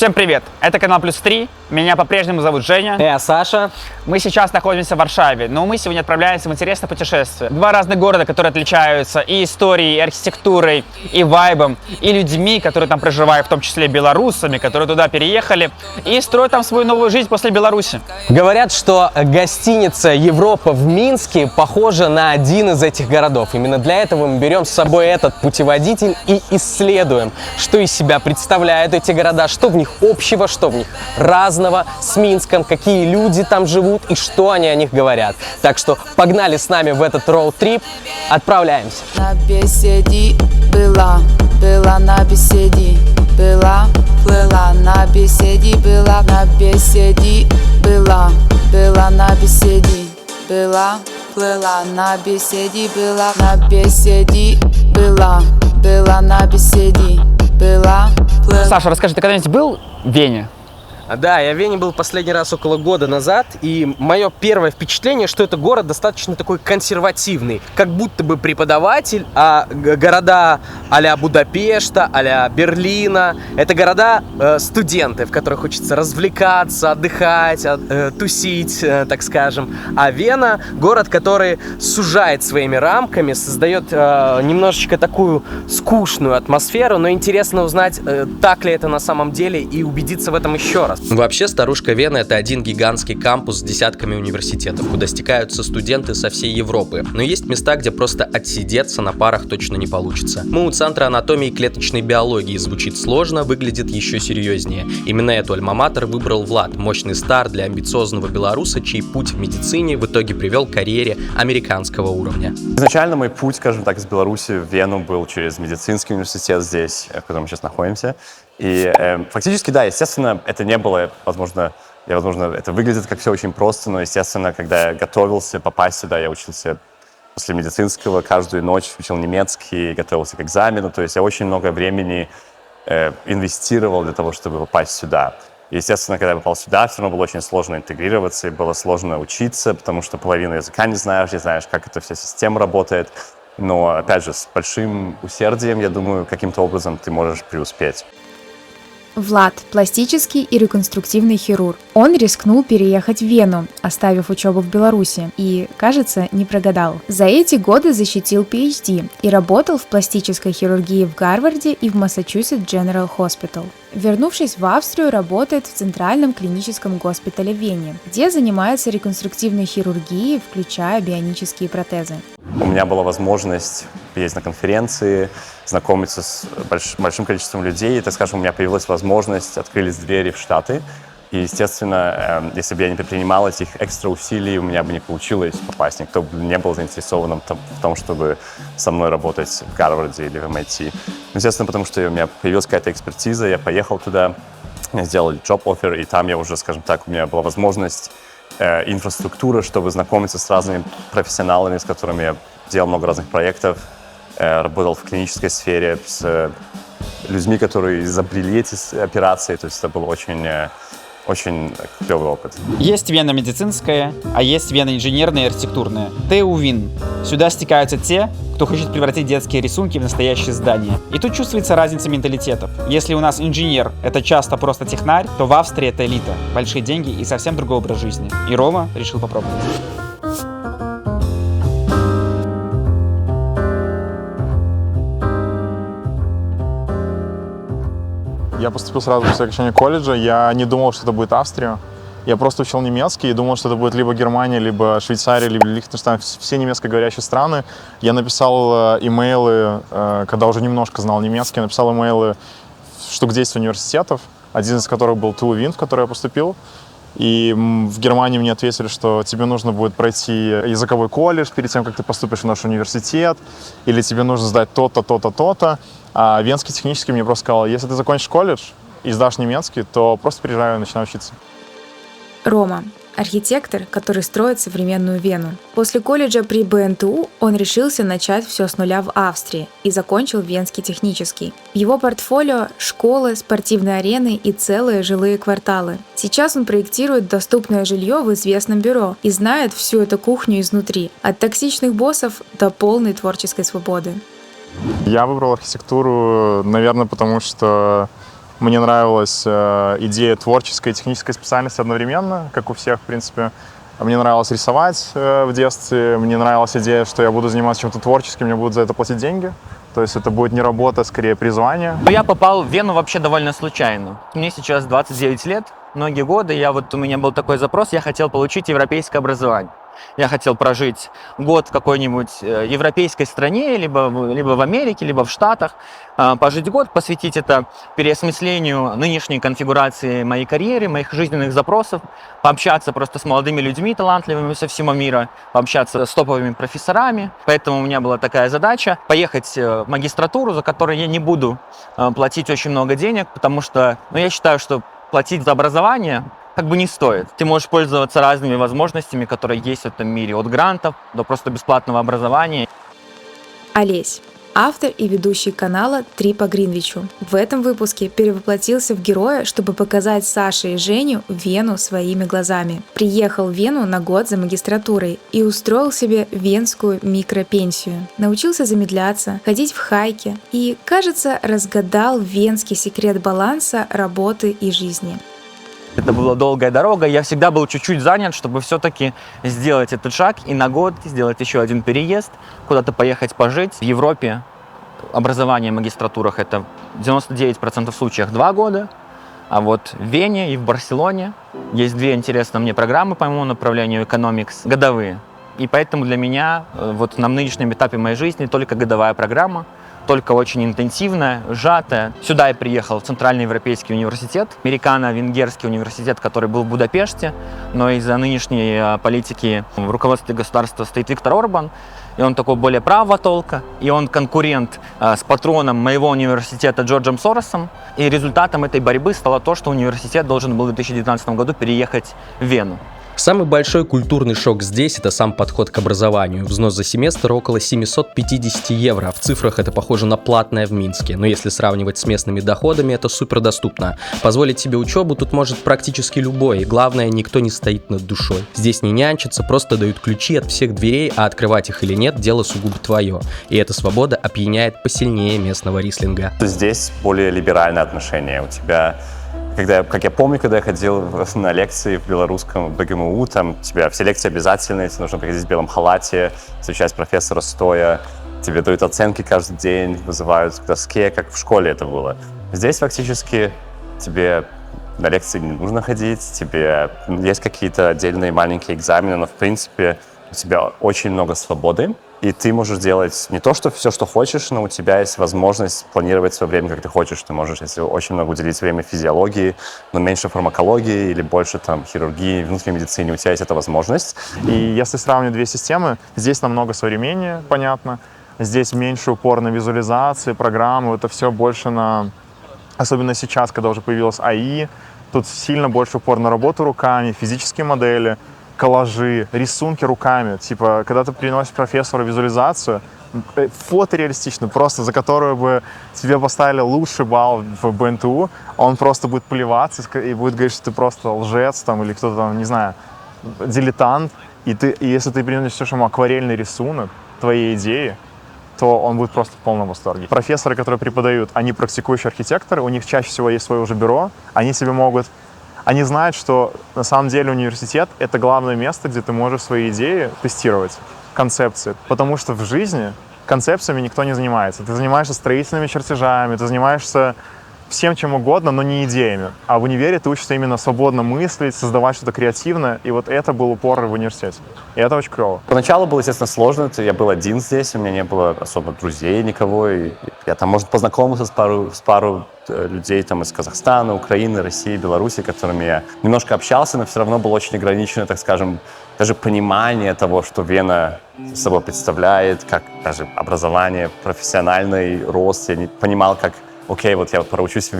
Всем привет! Это канал Плюс 3. Меня по-прежнему зовут Женя. Я Саша. Мы сейчас находимся в Варшаве, но мы сегодня отправляемся в интересное путешествие. Два разных города, которые отличаются и историей, и архитектурой, и вайбом, и людьми, которые там проживают, в том числе белорусами, которые туда переехали и строят там свою новую жизнь после Беларуси. Говорят, что гостиница Европа в Минске похожа на один из этих городов. Именно для этого мы берем с собой этот путеводитель и исследуем, что из себя представляют эти города, что в них общего, что в них разного с Минском, какие люди там живут и что они о них говорят. Так что погнали с нами в этот роуд-трип, отправляемся. На беседе была на беседе, плыла на беседе, была на беседе, была на беседе, плыла на беседе, была на беседе, была на беседе, плыла. Саша, расскажи, ты когда-нибудь был в Вене? Да, я в Вене был последний раз около года назад, и мое первое впечатление, что это город достаточно такой консервативный, как будто бы преподаватель, а города а-ля Будапешта, а-ля Берлина, это города студенты, в которых хочется развлекаться, отдыхать, тусить, так скажем, а Вена — город, который сужает своими рамками, создает немножечко такую скучную атмосферу, но интересно узнать, так ли это на самом деле, и убедиться в этом еще раз. Вообще, старушка Вена — это один гигантский кампус с десятками университетов, куда стекаются студенты со всей Европы. Но есть места, где просто отсидеться на парах точно не получится. МУ Центра анатомии и клеточной биологии звучит сложно, выглядит еще серьезнее. Именно эту альма-матер выбрал Влад, мощный старт для амбициозного белоруса, чей путь в медицине в итоге привел к карьере американского уровня. Изначально мой путь, скажем так, из Беларуси в Вену был через медицинский университет здесь, в котором мы сейчас находимся. И фактически, да, естественно, это не было, возможно, это выглядит как все очень просто, но, естественно, когда я готовился попасть сюда, я учился после медицинского, каждую ночь учил немецкий, готовился к экзамену, то есть я очень много времени инвестировал для того, чтобы попасть сюда. И, естественно, когда я попал сюда, все равно было очень сложно интегрироваться, и было сложно учиться, потому что половину языка не знаешь, как эта вся система работает. Но, опять же, с большим усердием, я думаю, каким-то образом ты можешь преуспеть. Влад – пластический и реконструктивный хирург. Он рискнул переехать в Вену, оставив учебу в Беларуси, и, кажется, не прогадал. За эти годы защитил PhD и работал в пластической хирургии в Гарварде и в Massachusetts General Hospital. Вернувшись в Австрию, работает в Центральном клиническом госпитале в Вене, где занимается реконструктивной хирургией, включая бионические протезы. У меня была возможность ездить на конференции, знакомиться с большим количеством людей. И, так скажем, у меня появилась возможность, открылись двери в Штаты. И, естественно, если бы я не предпринимал этих экстра усилий, у меня бы не получилось попасть. Никто бы не был заинтересован в том, чтобы со мной работать в Гарварде или в MIT. Естественно, потому что у меня появилась какая-то экспертиза, я поехал туда, сделали job-offer, и там я уже, скажем так, у меня была возможность, инфраструктура, чтобы знакомиться с разными профессионалами, с которыми я делал много разных проектов, работал в клинической сфере с людьми, которые изобрели эти операции, то есть это был очень клевый опыт. Есть Вена медицинская, а есть Вена инженерная и архитектурная. ТУ Вин. Сюда стекаются те, кто хочет превратить детские рисунки в настоящие здания. И тут чувствуется разница менталитетов. Если у нас инженер — это часто просто технарь, то в Австрии это элита, большие деньги и совсем другой образ жизни. И Рома решил попробовать. Я поступил сразу после окончания колледжа. Я не думал, что это будет Австрия. Я просто учил немецкий и думал, что это будет либо Германия, либо Швейцария, либо Лихтенштейн, все немецкоговорящие страны. Я написал имейлы, когда уже немножко знал немецкий, написал имейлы штук 10 университетов, один из которых был ТУ Вин, в который я поступил. И в Германии мне ответили, что тебе нужно будет пройти языковой колледж перед тем, как ты поступишь в наш университет, или тебе нужно сдать то-то, то-то, то-то. А Венский технический мне просто сказал, если ты закончишь колледж и сдашь немецкий, то просто приезжай и начинай учиться. Рома – архитектор, который строит современную Вену. После колледжа при БНТУ он решился начать все с нуля в Австрии и закончил Венский технический. В его портфолио – школы, спортивные арены и целые жилые кварталы. Сейчас он проектирует доступное жилье в известном бюро и знает всю эту кухню изнутри, от токсичных боссов до полной творческой свободы. Я выбрал архитектуру, наверное, потому что Мне нравилась идея творческой и технической специальности одновременно, как у всех, в принципе. Мне нравилось рисовать в детстве, мне нравилась идея, что я буду заниматься чем-то творческим, мне будут за это платить деньги. То есть это будет не работа, а скорее призвание. Я попал в Вену вообще довольно случайно. Мне сейчас 29 лет, многие годы, у меня был такой запрос, я хотел получить европейское образование. Я хотел прожить год в какой-нибудь европейской стране, либо в Америке, либо в Штатах, пожить год, посвятить это переосмыслению нынешней конфигурации моей карьеры, моих жизненных запросов, пообщаться просто с молодыми людьми, талантливыми со всего мира, пообщаться с топовыми профессорами. Поэтому у меня была такая задача поехать в магистратуру, за которую я не буду платить очень много денег, потому что я считаю, что платить за образование не стоит. Ты можешь пользоваться разными возможностями, которые есть в этом мире, от грантов до просто бесплатного образования. Олесь. Автор и ведущий канала «Три по Гринвичу». В этом выпуске перевоплотился в героя, чтобы показать Саше и Женю Вену своими глазами. Приехал в Вену на год за магистратурой и устроил себе венскую микропенсию. Научился замедляться, ходить в хайке и, кажется, разгадал венский секрет баланса работы и жизни. Это была долгая дорога, я всегда был чуть-чуть занят, чтобы все-таки сделать этот шаг и на год сделать еще один переезд, куда-то поехать пожить. В Европе образование в магистратурах это в 99% случаев 2 года, а вот в Вене и в Барселоне есть 2 интересные мне программы по моему направлению Economics годовые. И поэтому для меня на нынешнем этапе моей жизни только годовая программа, только очень интенсивная, сжатая. Сюда я приехал, в Центральный Европейский университет, американо-венгерский университет, который был в Будапеште, но из-за нынешней политики в руководстве государства стоит Виктор Орбан, и он такой более правого толка, и он конкурент с патроном моего университета Джорджем Соросом, и результатом этой борьбы стало то, что университет должен был в 2019 году переехать в Вену. Самый большой культурный шок здесь – это сам подход к образованию. Взнос за семестр около 750 евро. В цифрах это похоже на платное в Минске. Но если сравнивать с местными доходами, это супер доступно. Позволить себе учебу тут может практически любой. И главное, никто не стоит над душой. Здесь не нянчатся, просто дают ключи от всех дверей, а открывать их или нет – дело сугубо твое. И эта свобода опьяняет посильнее местного рислинга. Здесь более либеральное отношение. У тебя... Как я помню, когда я ходил на лекции в белорусском БГМУ, там у тебя все лекции обязательные, тебе нужно приходить в белом халате, встречать профессора стоя, тебе дают оценки каждый день, вызывают к доске, как в школе это было. Здесь фактически тебе на лекции не нужно ходить, тебе есть какие-то отдельные маленькие экзамены, но в принципе у тебя очень много свободы. И ты можешь делать не то, что все, что хочешь, но у тебя есть возможность планировать свое время, как ты хочешь. Ты можешь, если очень много уделить время физиологии, но меньше фармакологии или больше хирургии, внутренней медицине, у тебя есть эта возможность. И если сравнивать 2 системы, здесь намного современнее, понятно. Здесь меньше упор на визуализации, программы. Это все больше особенно сейчас, когда уже появилась АИ, тут сильно больше упор на работу руками, физические модели, коллажи, рисунки руками. Типа, когда ты приносишь профессору визуализацию, фотореалистично, просто за которую бы тебе поставили лучший балл в БНТУ, он просто будет плеваться и будет говорить, что ты просто лжец или кто-то не знаю, дилетант. И если ты принесешь ему акварельный рисунок твоей идеи, то он будет просто в полном восторге. Профессоры, которые преподают, они практикующие архитекторы, у них чаще всего есть свое уже бюро, они знают, что на самом деле университет — это главное место, где ты можешь свои идеи тестировать, концепции. Потому что в жизни концепциями никто не занимается. Ты занимаешься строительными чертежами, ты занимаешься всем чем угодно, но не идеями. А в универе ты учишься именно свободно мыслить, создавать что-то креативное. И вот это был упор в университете. И это очень клево. Поначалу было, естественно, сложно. Я был один здесь, у меня не было особо друзей никого. И я может, познакомился с пару людей из Казахстана, Украины, России, Беларуси, которыми я немножко общался, но все равно было очень ограничено, так скажем, даже понимание того, что Вена собой представляет, как даже образование, профессиональный рост. Я не понимал, как окей, вот я проучусь в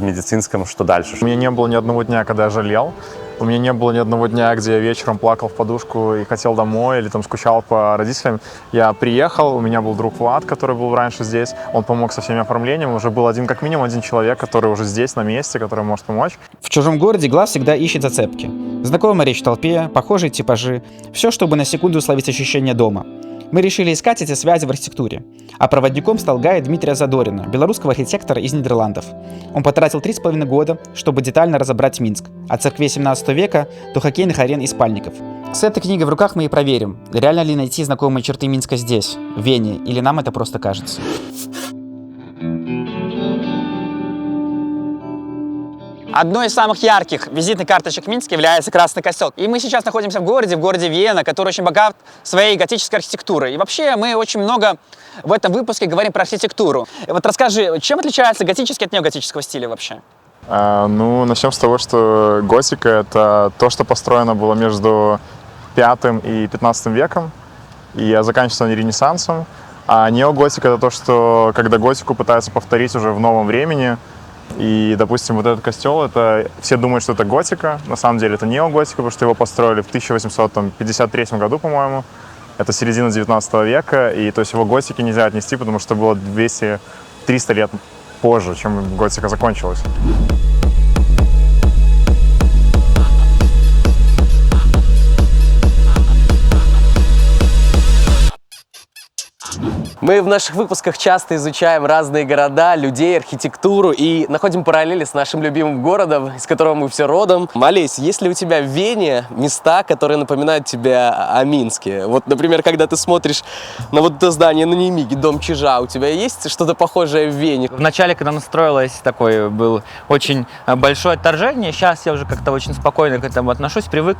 медицинском, что дальше? У меня не было ни одного дня, когда я жалел. У меня не было ни одного дня, где я вечером плакал в подушку и хотел домой или скучал по родителям. Я приехал, у меня был друг Влад, который был раньше здесь. Он помог со всеми оформлениями. Уже был как минимум один человек, который уже здесь, на месте, который может помочь. В чужом городе глаз всегда ищет зацепки. Знакомая речь в толпе, похожие типажи. Все, чтобы на секунду словить ощущение дома. Мы решили искать эти связи в архитектуре. А проводником стал гайд Дмитрия Задорина, белорусского архитектора из Нидерландов. Он потратил 3,5 года, чтобы детально разобрать Минск, от церквей 17 века до хоккейных арен и спальников. С этой книгой в руках мы и проверим, реально ли найти знакомые черты Минска здесь, в Вене, или нам это просто кажется. Одной из самых ярких визитных карточек Минска является Красный Костел. И мы сейчас находимся в городе Вена, который очень богат своей готической архитектурой. И вообще мы очень много в этом выпуске говорим про архитектуру. Вот расскажи, чем отличается готический от неоготического стиля вообще? Начнем с того, что готика — это то, что построено было между 5 и 15 веком, и заканчивается они Ренессансом. А неоготика — это то, что когда готику пытаются повторить уже в новом времени. И, допустим, вот этот костел, это все думают, что это готика. На самом деле это неоготика, потому что его построили в 1853 году, по-моему. Это середина 19 века, и то есть его готики нельзя отнести, потому что было 200-300 лет позже, чем готика закончилась. Мы в наших выпусках часто изучаем разные города, людей, архитектуру и находим параллели с нашим любимым городом, из которого мы все родом. Олесь, есть ли у тебя в Вене места, которые напоминают тебе о Минске? Вот, например, когда ты смотришь на вот это здание на Немиге, дом Чижа, у тебя есть что-то похожее в Вене? Вначале, когда настроилось, такое было очень большое отторжение. Сейчас я уже как-то очень спокойно к этому отношусь, привык.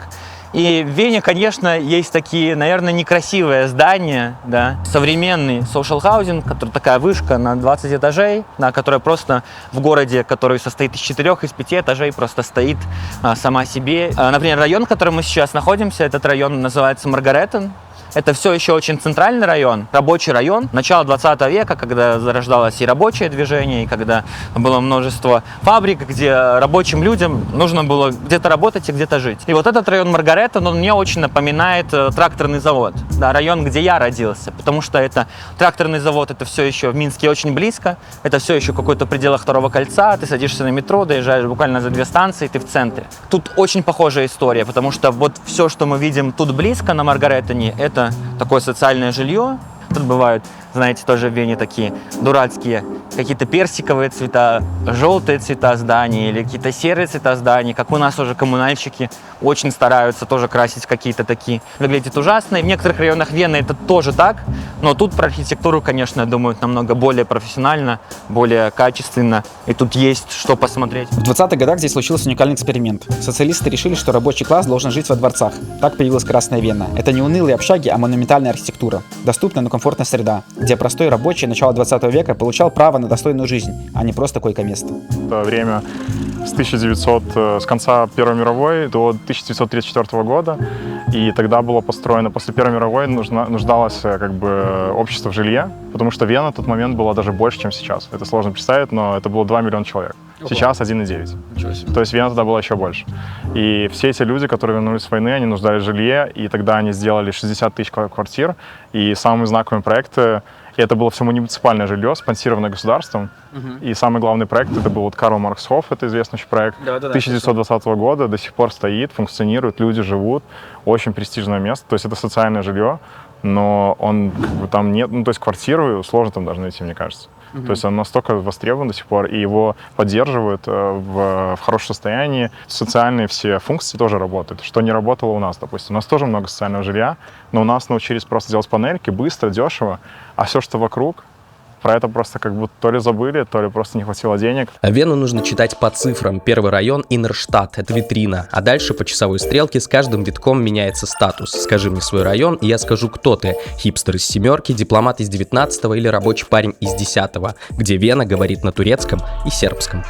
И в Вене, конечно, есть такие, наверное, некрасивые здания, да, современный social housing, который такая вышка на 20 этажей, да, которая просто в городе, который состоит из 4, из 5 этажей, просто стоит сама себе. Например, район, в котором мы сейчас находимся, этот район называется Маргаретен. Это все еще очень центральный район, рабочий район. Начало 20 века, когда зарождалось и рабочее движение, и когда было множество фабрик, где рабочим людям нужно было где-то работать и где-то жить. И вот этот район Маргаретен, он мне очень напоминает тракторный завод. Да, район, где я родился, потому что это тракторный завод, это все еще в Минске очень близко, это все еще в какой-то пределах второго кольца, ты садишься на метро, доезжаешь буквально за 2 станции, ты в центре. Тут очень похожая история, потому что вот все, что мы видим тут близко на Маргаретене, это такое социальное жилье. Тут бывают, знаете, тоже в Вене такие дурацкие какие-то персиковые цвета, желтые цвета зданий или какие-то серые цвета зданий, как у нас уже коммунальщики очень стараются тоже красить какие-то такие. Выглядит ужасно. И в некоторых районах Вены это тоже так, но тут про архитектуру, конечно, думают намного более профессионально, более качественно, и тут есть что посмотреть. В 20-х годах здесь случился уникальный эксперимент. Социалисты решили, что рабочий класс должен жить во дворцах. Так появилась Красная Вена. Это не унылые общаги, а монументальная архитектура. Доступная, но комфортная среда, где простой рабочий начала 20 века получал право на достойную жизнь, а не просто койко-место. Это время с конца Первой мировой до 1934 года. И тогда было построено, после Первой мировой нуждалось общество в жилье, потому что Вена в тот момент была даже больше, чем сейчас. Это сложно представить, но это было 2 миллиона человек. Сейчас 1,9. То есть Вена тогда была еще больше. И все эти люди, которые вернулись с войны, они нуждались в жилье, и тогда они сделали 60 тысяч квартир. И самые знаковые проекты, и это было все муниципальное жилье, спонсированное государством. И самый главный проект, это был Карл Маркс Хофф, это известный проект 1920 года, до сих пор стоит, функционирует, люди живут, очень престижное место, то есть это социальное жилье, но он там нет, то есть квартиру сложно там даже найти, мне кажется. То есть он настолько востребован до сих пор, и его поддерживают в хорошем состоянии. Социальные все функции тоже работают, что не работало у нас, допустим. У нас тоже много социального жилья, но у нас научились просто делать панельки быстро, дешево, а все, что вокруг, про это просто как будто то ли забыли, то ли просто не хватило денег. Вену нужно читать по цифрам. Первый район — Иннерштадт, это витрина. А дальше по часовой стрелке с каждым витком меняется статус. Скажи мне свой район, и я скажу, кто ты. Хипстер из 7, дипломат из 19 или рабочий парень из 10, где Вена говорит на турецком и сербском.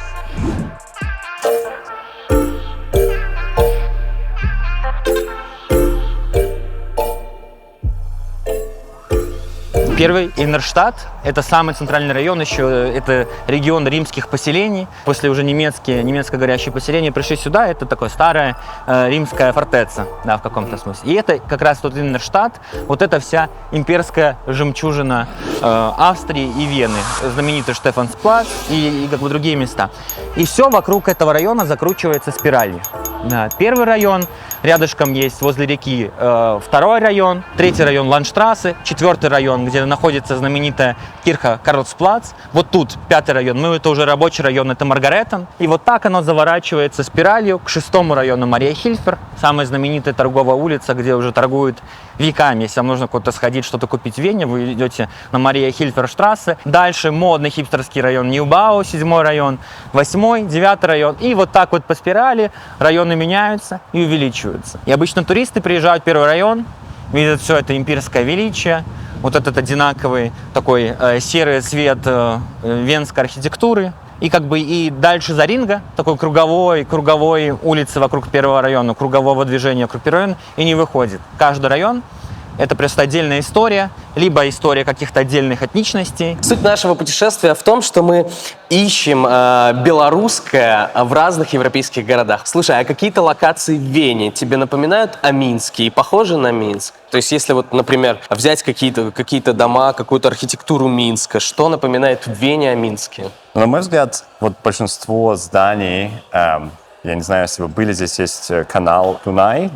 Первый Иннерштадт – это самый центральный район, еще это регион римских поселений. После уже немецко-говорящие поселения пришли сюда, это такое старая римская фортеца, да, в каком-то смысле. И это как раз тот Иннерштадт, вот эта вся имперская жемчужина Австрии и Вены, знаменитый Штефансплац и как бы другие места. И все вокруг этого района закручивается спиралью. Да. Первый район Рядышком есть возле реки второй район, третий район Ландштрассе, четвертый район, где находится знаменитая кирха Карлсплац. Вот тут пятый район, ну это уже рабочий район, это Маргаретен. И вот так оно заворачивается спиралью к шестому району Мария Хильфер, самая знаменитая торговая улица, где уже торгуют веками. Если вам нужно куда-то сходить, что-то купить в Вене, вы идете на Мария Хильферштрассе. Дальше модный хипстерский район Ньюбау, седьмой район, восьмой, девятый район. И вот так вот по спирали районы меняются и увеличиваются. И обычно туристы приезжают в первый район, видят все это имперское величие, вот этот одинаковый такой серый цвет венской архитектуры. И как бы и дальше Заринга, такой круговой улицы вокруг первого района, кругового движения вокруг первого района, и не выходит. Каждый район — это просто отдельная история, либо история каких-то отдельных этничностей. Суть нашего путешествия в том, что мы ищем белорусское в разных европейских городах. Слушай, а какие-то локации в Вене тебе напоминают о Минске и похожи на Минск? То есть если вот, например, взять какие-то дома, какую-то архитектуру Минска, что напоминает в Вене о Минске? На мой взгляд, вот большинство зданий, я не знаю, если вы были, здесь есть канал Дунай,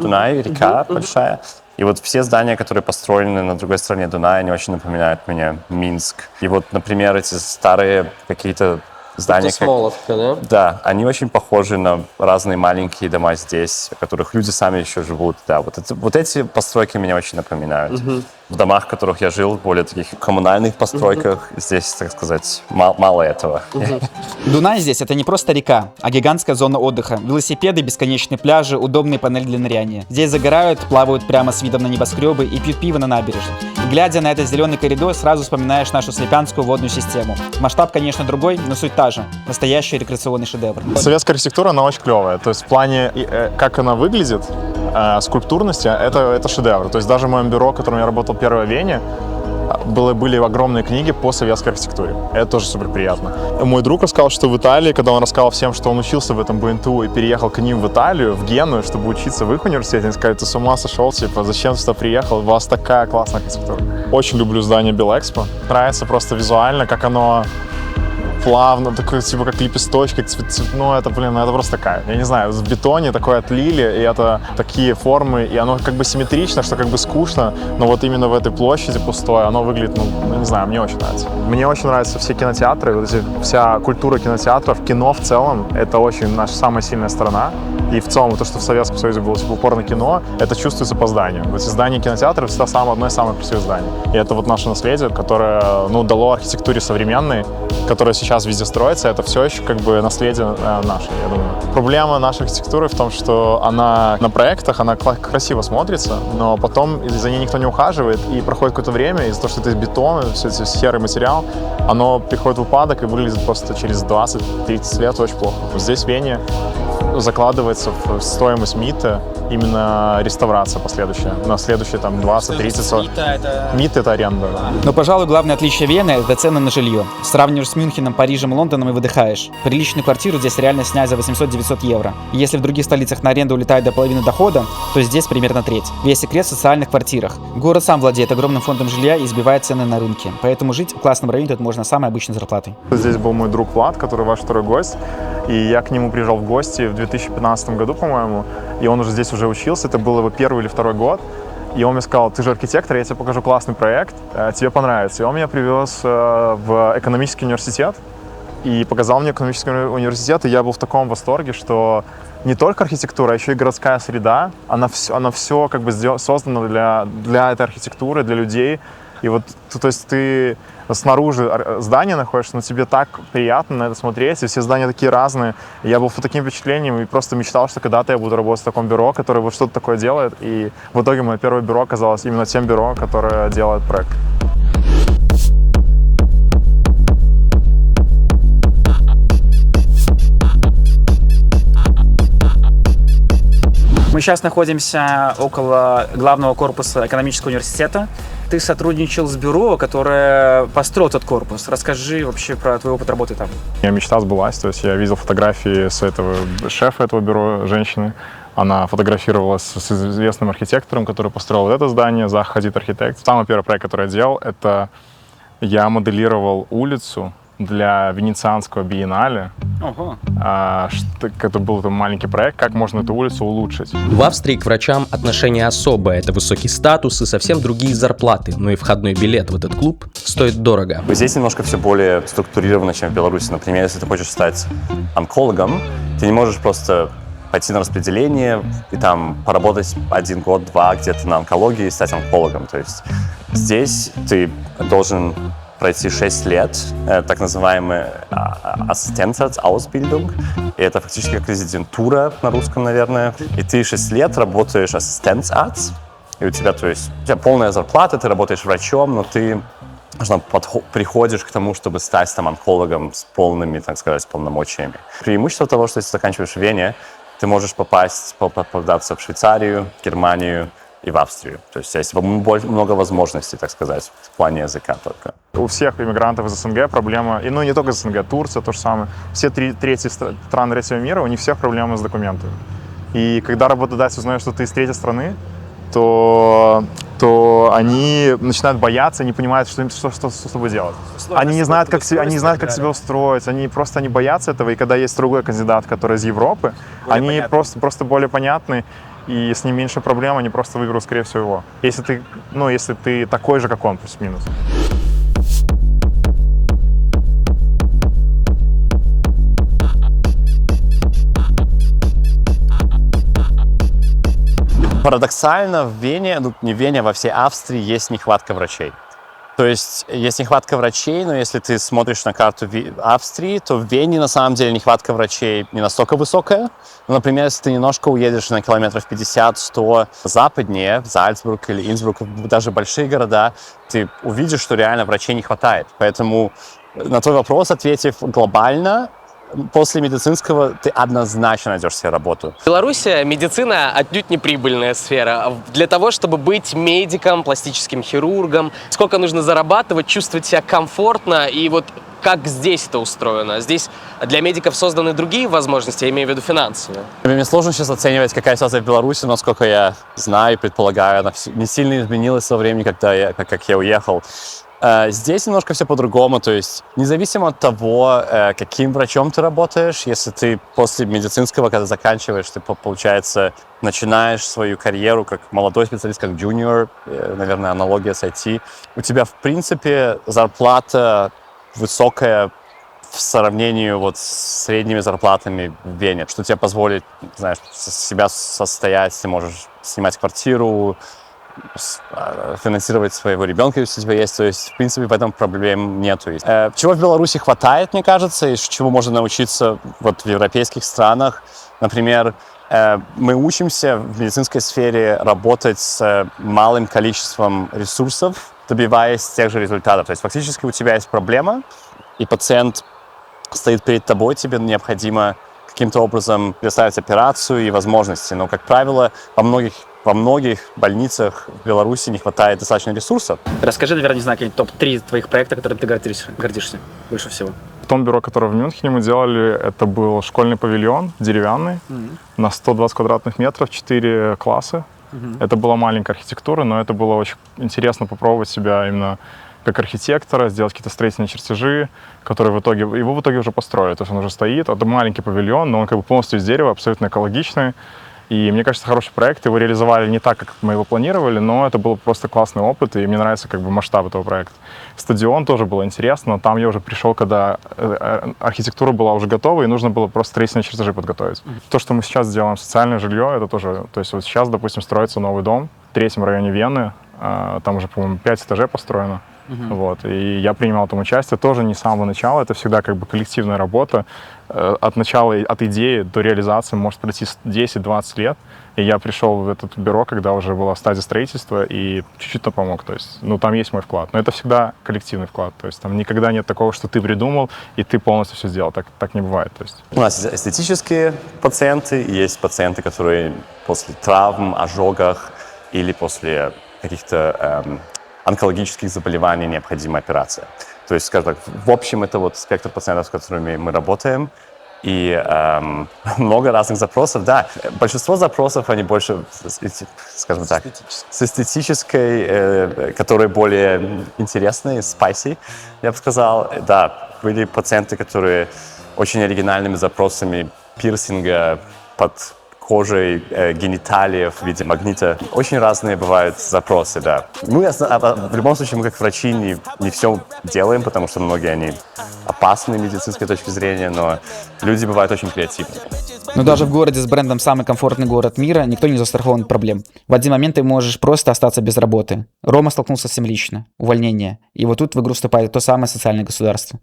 река большая. И вот все здания, которые построены на другой стороне Дуная, они очень напоминают мне Минск. И вот, например, эти старые какие-то здания... Смоловка, да? Да, они очень похожи на разные маленькие дома здесь, в которых люди сами еще живут. Да, вот эти постройки меня очень напоминают. В домах, в которых я жил, более таких коммунальных постройках, здесь, так сказать, мало этого. Дунай здесь — это не просто река, а гигантская зона отдыха. Велосипеды, бесконечные пляжи, удобные панели для ныряния. Здесь загорают, плавают прямо с видом на небоскребы и пьют пиво на набережной. И глядя на этот зеленый коридор, сразу вспоминаешь нашу Слепянскую водную систему. Масштаб, конечно, другой, но суть та же. Настоящий рекреационный шедевр. Советская архитектура, она очень клевая. То есть в плане, как она выглядит, скульптурности, это шедевр. То есть даже в моем бюро, в котором я работал в первой Вене, были огромные книги по советской архитектуре. Это тоже супер приятно. Мой друг рассказал, что в Италии, когда он рассказал всем, что он учился в этом БНТУ и переехал к ним в Италию, в Геную, чтобы учиться в их университете, они сказали: ты с ума сошел, типа, зачем ты сюда приехал, у вас такая классная архитектура. Очень люблю здание Белэкспо. Нравится просто визуально, как оно плавно, такое, типа, как лепесточки, ну, это, это просто кайф. Я не знаю, в бетоне такое отлили, и это такие формы, и оно как бы симметрично, что как бы скучно, но вот именно в этой площади пустой оно выглядит, ну, не знаю, мне очень нравится. Мне очень нравятся все кинотеатры, вот вся культура кинотеатров, кино в целом, это очень наша самая сильная сторона. И в целом то, что в Советском Союзе было типа упор на кино, это чувствуется по зданию. Вот эти здания кинотеатров всегда одно из самых красивых зданий. И это вот наше наследие, которое, ну, дало архитектуре современной, которая сейчас везде строится, это все еще как бы наследие наше, я думаю. Проблема нашей архитектуры в том, что она на проектах, она красиво смотрится, но потом за ней никто не ухаживает, и проходит какое-то время, из-за того, что это бетон, все эти серый материал, оно приходит в упадок и выглядит просто через 20-30 лет очень плохо. Вот здесь в Вене закладывается в стоимость МИТа именно реставрация последующая. На следующие там 20-30... МИТ — это аренда. Да. Но, пожалуй, главное отличие Вены — это цены на жилье. Сравниваешь с Мюнхеном, Парижем, Лондоном и выдыхаешь. Приличную квартиру здесь реально снять за 800-900 евро. И если в других столицах на аренду улетает до половины дохода, то здесь примерно треть. Весь секрет в социальных квартирах. Город сам владеет огромным фондом жилья и сбивает цены на рынке. Поэтому жить в классном районе тут можно самой обычной зарплатой. Здесь был мой друг Влад, который ваш второй гость. И я к нему приезжал в гости в 2015 году, по-моему. И он уже здесь уже учился. Это был его первый или второй год. И он мне сказал: ты же архитектор, я тебе покажу классный проект, тебе понравится. И он меня привез в экономический университет и показал мне экономический университет. И я был в таком восторге, что не только архитектура, а еще и городская среда, она все как бы создана для этой архитектуры, для людей. И вот, то есть ты снаружи здания находишься, но тебе так приятно на это смотреть, и все здания такие разные. И я был под таким впечатлением и просто мечтал, что когда-то я буду работать в таком бюро, которое вот что-то такое делает. И в итоге мое первое бюро оказалось именно тем бюро, которое делает проект. Мы сейчас находимся около главного корпуса экономического университета. Ты сотрудничал с бюро, которое построил этот корпус. Расскажи вообще про твой опыт работы там. Я мечта сбылась, то есть я видел фотографии с этого шефа этого бюро, женщины. Она фотографировалась с известным архитектором, который построил вот это здание, Заха Хадид архитект. Самый первый проект, который я делал, это я моделировал улицу для Венецианского биеннале. Ого. Это был там маленький проект, как можно эту улицу улучшить. В Австрии к врачам отношение особое. Это высокий статус и совсем другие зарплаты. Но и входной билет в этот клуб стоит дорого. Здесь немножко все более структурировано, чем в Беларуси. Например, если ты хочешь стать онкологом, ты не можешь просто пойти на распределение и там поработать 1 год, 2 где-то на онкологии и стать онкологом. То есть здесь ты должен пройти 6 лет, так называемая Assistenzausbildung. И это фактически как резидентура на русском, наверное. И ты 6 лет работаешь Assistenzarzt, и у тебя полная зарплата, ты работаешь врачом, но ты приходишь к тому, чтобы стать там онкологом с полными, так сказать, полномочиями. Преимущество того, что если заканчиваешь в Вене, ты можешь попадаться в Швейцарию, Германию и в Австрию. То есть есть много возможностей, так сказать, в плане языка только. У всех иммигрантов из СНГ проблема, и не только из СНГ, Турция то же самое. Все страны третьего мира, у них всех проблемы с документами. И когда работодатель узнает, что ты из третьей страны, то они начинают бояться, не понимают, что с тобой делать. Они не знают, как себя устроить, они боятся этого. И когда есть другой кандидат, который из Европы, они просто более понятны, и с ним меньше проблем, они просто выберут, скорее всего, его. Если ты такой же, как он, плюс-минус. Парадоксально, в Вене, не в Вене, а во всей Австрии есть нехватка врачей. То есть есть нехватка врачей, но если ты смотришь на карту Австрии, то в Вене на самом деле нехватка врачей не настолько высокая. Ну, например, если ты немножко уедешь на километров 50-100 западнее, в Зальцбург или Инсбрук, даже большие города, ты увидишь, что реально врачей не хватает. Поэтому на твой вопрос, ответив глобально, после медицинского ты однозначно найдешь себе работу. В Беларуси медицина отнюдь не прибыльная сфера. Для того, чтобы быть медиком, пластическим хирургом, сколько нужно зарабатывать, чувствовать себя комфортно, и вот как здесь это устроено? Здесь для медиков созданы другие возможности, я имею в виду финансовые. Мне сложно сейчас оценивать, какая ситуация в Беларуси, но сколько я знаю и предполагаю, она не сильно изменилась со времени, как я уехал. Здесь немножко все по-другому, то есть независимо от того, каким врачом ты работаешь, если ты после медицинского, когда заканчиваешь, ты, получается, начинаешь свою карьеру как молодой специалист, как junior, наверное, аналогия с IT, у тебя, в принципе, зарплата высокая в сравнении вот с средними зарплатами в Вене, что тебе позволит, знаешь, себя состоять, ты можешь снимать квартиру, финансировать своего ребенка, если у тебя есть. То есть, в принципе, в этом проблем нету. Чего в Беларуси хватает, мне кажется, и чего можно научиться вот в европейских странах. Например, мы учимся в медицинской сфере работать с малым количеством ресурсов, добиваясь тех же результатов. То есть, фактически, у тебя есть проблема, и пациент стоит перед тобой, тебе необходимо каким-то образом предоставить операцию и возможности. Но, как правило, во многих больницах в Беларуси не хватает достаточно ресурсов. Расскажи, наверное, не знаю, какие-нибудь топ-3 твоих проекта, которыми ты гордишься больше всего. В том бюро, которое в Мюнхене мы делали, это был школьный павильон деревянный на 120 квадратных метров, 4 класса. Это была маленькая архитектура, но это было очень интересно попробовать себя именно как архитектора, сделать какие-то строительные чертежи, которые его в итоге уже построили. То есть он уже стоит, это маленький павильон, но он как бы полностью из дерева, абсолютно экологичный. И мне кажется, хороший проект, его реализовали не так, как мы его планировали, но это был просто классный опыт, и мне нравится как бы масштаб этого проекта. Стадион тоже было интересно, но там я уже пришел, когда архитектура была уже готова, и нужно было просто строительные чертежи подготовить. То, что мы сейчас делаем, социальное жилье, это тоже, то есть вот сейчас, допустим, строится новый дом в 3-м районе Вены, там уже, по-моему, 5 этажей построено. Вот, и я принимал там участие тоже не с самого начала, это всегда как бы коллективная работа. От начала, от идеи до реализации может пройти 10-20 лет. И я пришел в это бюро, когда уже была стадия строительства, и чуть-чуть помог. То есть, там есть мой вклад. Но это всегда коллективный вклад. То есть там никогда нет такого, что ты придумал, и ты полностью все сделал. Так не бывает. То есть. У нас есть эстетические пациенты, и есть пациенты, которые после травм, ожогов или после каких-то онкологических заболеваний необходима операция. То есть, скажем так, в общем, это вот спектр пациентов, с которыми мы работаем. и много разных запросов. Да, большинство запросов, они больше, скажем так, с эстетической, которые более интересные, spicy, я бы сказал. Да, были пациенты, которые очень оригинальными запросами пирсинга под кожей гениталиев в виде магнита. Очень разные бывают запросы, да. Мы, в любом случае, мы как врачи не все делаем, потому что многие они опасны с медицинской точки зрения, но люди бывают очень креативны. Но даже в городе с брендом «Самый комфортный город мира» никто не застрахован от проблем. В один момент ты можешь просто остаться без работы. Рома столкнулся с этим лично. Увольнение. И вот тут в игру вступает то самое социальное государство.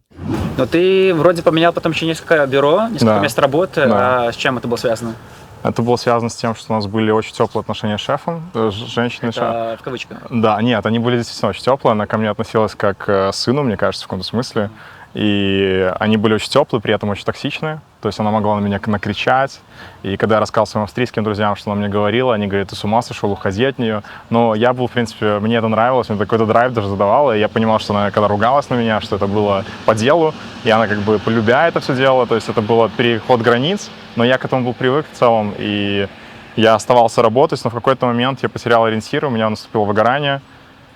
Но ты вроде поменял потом еще несколько бюро, несколько мест работы. Да. А с чем это было связано? Это было связано с тем, что у нас были очень теплые отношения с шефом, женщиной-шеф. В кавычках? Да, нет, они были действительно очень теплые. Она ко мне относилась как к сыну, мне кажется, в каком-то смысле. И они были очень теплые, при этом очень токсичные. То есть она могла на меня накричать. И когда я рассказал своим австрийским друзьям, что она мне говорила, они говорят, ты с ума сошел, уходи от нее. Но я был, в принципе, мне это нравилось, мне какой-то драйв даже задавала. И я понимал, что она, когда ругалась на меня, что это было по делу. И она как бы полюбя это все делала. То есть это был переход границ. Но я к этому был привык в целом. И я оставался работать, но в какой-то момент я потерял ориентир, у меня наступило выгорание.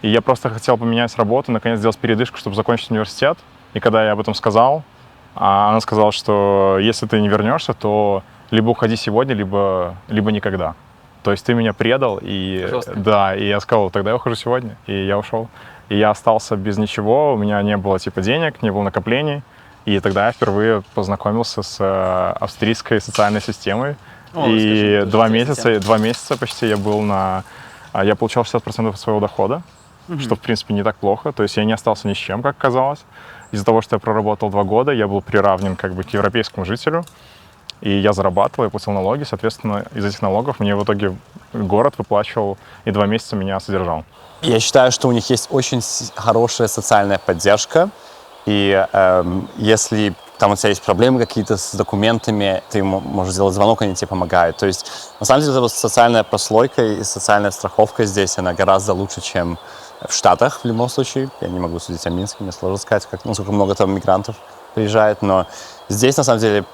И я просто хотел поменять работу, наконец сделать передышку, чтобы закончить университет. И когда я об этом сказал, она сказала, что если ты не вернешься, то либо уходи сегодня, либо никогда. То есть ты меня предал, и да, и я сказал, тогда я ухожу сегодня, и я ушел. И я остался без ничего, у меня не было типа денег, не было накоплений. И тогда я впервые познакомился с австрийской социальной системой. И два месяца почти я был я получал 60% своего дохода, что в принципе не так плохо. То есть я не остался ни с чем, как казалось. Из-за того, что я проработал 2 года, я был приравнен как бы к европейскому жителю. И я зарабатывал, я платил налоги. Соответственно, из этих налогов мне в итоге город выплачивал и 2 месяца меня содержал. Я считаю, что у них есть очень хорошая социальная поддержка. И если там у тебя есть проблемы какие-то с документами, ты можешь сделать звонок, они тебе помогают. То есть, на самом деле, вот социальная прослойка и социальная страховка здесь, она гораздо лучше, чем в Штатах, в любом случае. Я не могу судить о Минске, мне сложно сказать, насколько много там мигрантов приезжает, но здесь, на самом деле,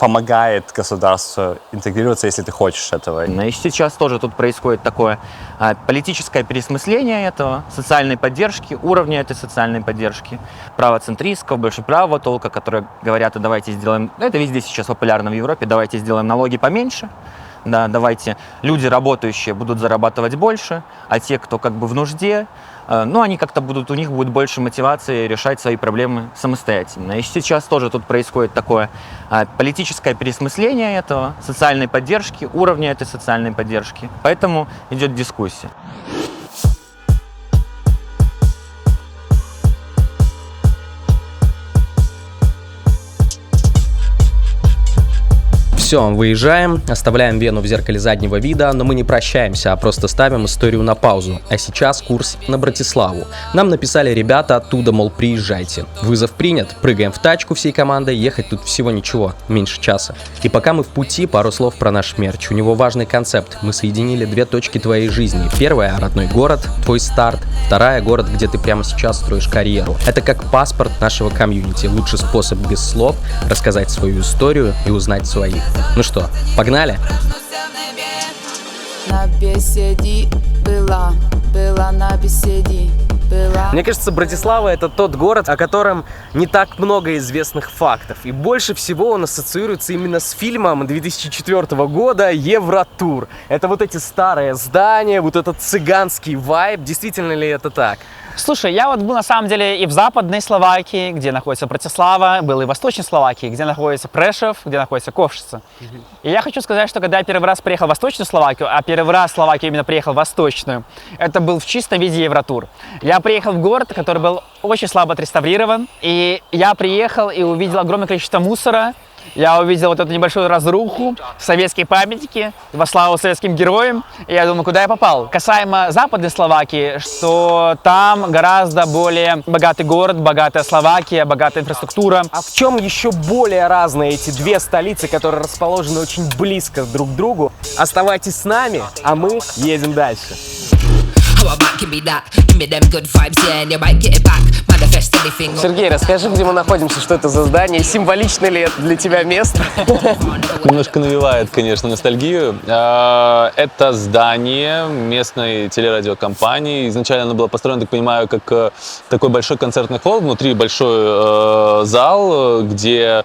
помогает государству интегрироваться, если ты хочешь этого. И сейчас тоже тут происходит такое политическое переосмысление этого, социальной поддержки, уровня этой социальной поддержки, правоцентристского, больше правого толка, которые говорят, давайте сделаем, это везде сейчас популярно в Европе, давайте сделаем налоги поменьше, да, давайте люди работающие будут зарабатывать больше, а те, кто как бы в нужде, они как-то у них будет больше мотивации решать свои проблемы самостоятельно. И сейчас тоже тут происходит такое политическое переосмысление этого, социальной поддержки, уровня этой социальной поддержки. Поэтому идет дискуссия. Все, выезжаем, оставляем Вену в зеркале заднего вида, но мы не прощаемся, а просто ставим историю на паузу. А сейчас курс на Братиславу. Нам написали ребята оттуда, мол, приезжайте. Вызов принят, прыгаем в тачку всей командой, ехать тут всего ничего, меньше часа. И пока мы в пути, пару слов про наш мерч. У него важный концепт. Мы соединили 2 точки твоей жизни. Первая — родной город, твой старт. Вторая — город, где ты прямо сейчас строишь карьеру. Это как паспорт нашего комьюнити. Лучший способ без слов рассказать свою историю и узнать своих. Ну что, погнали? На беседе была на беседе. Мне кажется, Братислава — это тот город, о котором не так много известных фактов. И больше всего он ассоциируется именно с фильмом 2004 года «Евротур». Это вот эти старые здания, вот этот цыганский вайб. Действительно ли это так? Слушай, я вот был на самом деле и в Западной Словакии, где находится Братислава, был и в Восточной Словакии, где находится Прешев, где находится Ковшица. И я хочу сказать, что когда я первый раз приехал в Восточную Словакию, а первый раз в Словакию именно приехал в Восточную, это был в чистом виде Евротур. Я приехал в город, который был очень слабо отреставрирован, и я приехал и увидел огромное количество мусора. Я увидел вот эту небольшую разруху, советские памятники, во славу советским героям. И я думаю, куда я попал? Касаемо Западной Словакии, что там гораздо более богатый город, богатая Словакия, богатая инфраструктура. А в чем еще более разные эти 2 столицы, которые расположены очень близко друг к другу? Оставайтесь с нами, а мы едем дальше. How about give me that? Give me them good vibes, yeah, and you might get it back. Сергей, расскажи, где мы находимся, что это за здание, символично ли это для тебя место? Немножко навевает, конечно, ностальгию. Это здание местной телерадиокомпании. Изначально оно было построено, так понимаю, как такой большой концертный холл. Внутри большой зал, где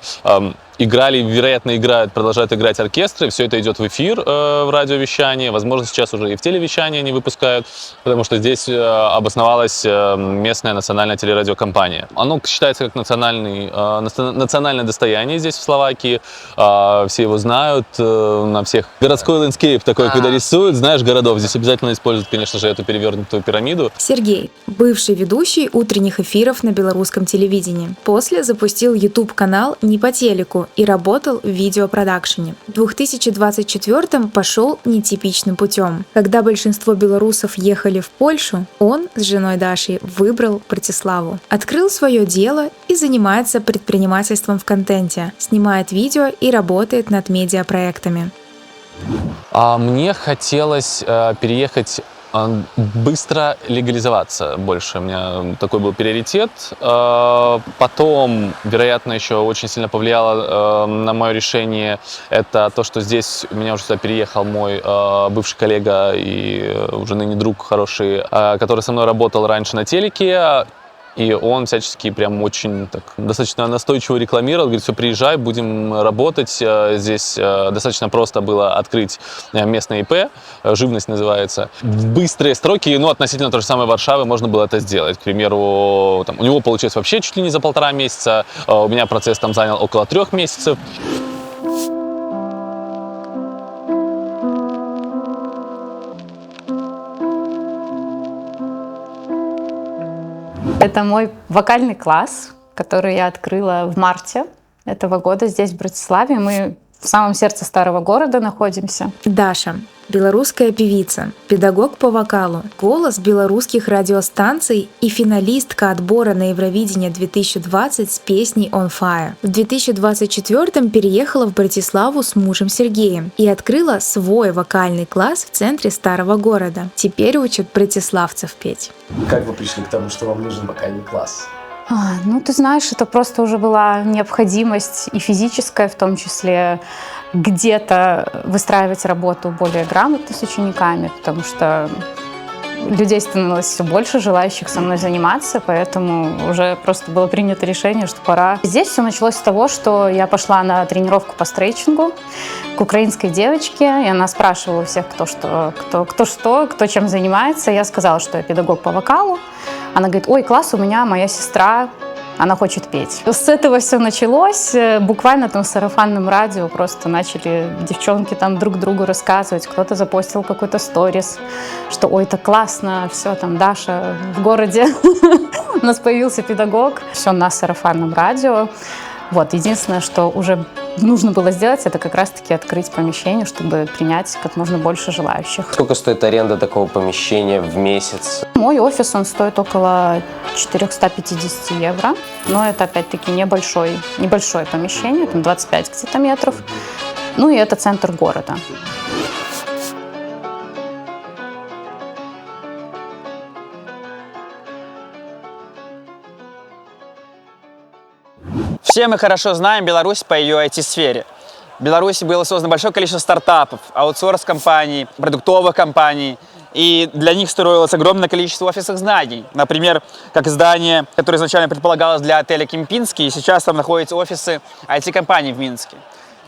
играли, вероятно, играют, продолжают играть оркестры. Все это идет в эфир в радиовещании. Возможно, сейчас уже и в телевещании они выпускают, потому что здесь обосновалась местная национальная телерадиокомпания. Оно считается как национальное достояние здесь, в Словакии. Все его знают на всех. Городской ландскейп такой, когда рисуют, знаешь, городов. Здесь обязательно используют, конечно же, эту перевернутую пирамиду. Сергей – бывший ведущий утренних эфиров на белорусском телевидении. После запустил YouTube-канал «Не по телеку» и работал в видеопродакшене. В 2024-м пошел нетипичным путем. Когда большинство белорусов ехали в Польшу, он с женой Дашей выбрал Братиславу. Открыл свое дело и занимается предпринимательством в контенте, снимает видео и работает над медиапроектами. Мне хотелось переехать, быстро легализоваться больше. У меня такой был приоритет. Потом, вероятно, еще очень сильно повлияло на мое решение это то, что здесь у меня уже сюда переехал мой бывший коллега и уже ныне друг хороший, который со мной работал раньше на телеке. И он всячески прям очень так достаточно настойчиво рекламировал, говорит, все, приезжай, будем работать. Здесь достаточно просто было открыть местное ИП, «Живность» называется. В быстрые сроки, относительно той же самой Варшавы, можно было это сделать. К примеру, у него получилось вообще чуть ли не за 1,5 месяца, у меня процесс там занял около 3 месяцев. Это мой вокальный класс, который я открыла в марте этого года здесь, в Братиславе. Мы в самом сердце старого города находимся. Даша – белорусская певица, педагог по вокалу, голос белорусских радиостанций и финалистка отбора на Евровидение 2020 с песней «On Fire». В 2024-м переехала в Братиславу с мужем Сергеем и открыла свой вокальный класс в центре старого города. Теперь учат братиславцев петь. Как вы пришли к тому, что вам нужен вокальный класс? Ты знаешь, это просто уже была необходимость и физическая, в том числе, где-то выстраивать работу более грамотно с учениками, потому что людей становилось все больше, желающих со мной заниматься, поэтому уже просто было принято решение, что пора. Здесь все началось с того, что я пошла на тренировку по стрейчингу к украинской девочке, и она спрашивала у всех, кто чем занимается. Я сказала, что я педагог по вокалу. Она говорит, ой, класс, у меня моя сестра, она хочет петь. С этого все началось. Буквально там в сарафанном радио просто начали девчонки там друг другу рассказывать. Кто-то запостил какой-то сторис, что ой, так классно, все, там Даша в городе. У нас появился педагог. Все на сарафанном радио. Единственное, что уже нужно было сделать, это как раз-таки открыть помещение, чтобы принять как можно больше желающих. Сколько стоит аренда такого помещения в месяц? Мой офис, он стоит около 450 евро, но это опять-таки небольшое помещение, там 25 где-то метров, и это центр города. Все мы хорошо знаем Беларусь по ее IT-сфере. В Беларуси было создано большое количество стартапов, аутсорс-компаний, продуктовых компаний. И для них строилось огромное количество офисных зданий. Например, как здание, которое изначально предполагалось для отеля «Кемпинский», и сейчас там находятся офисы IT-компаний в Минске.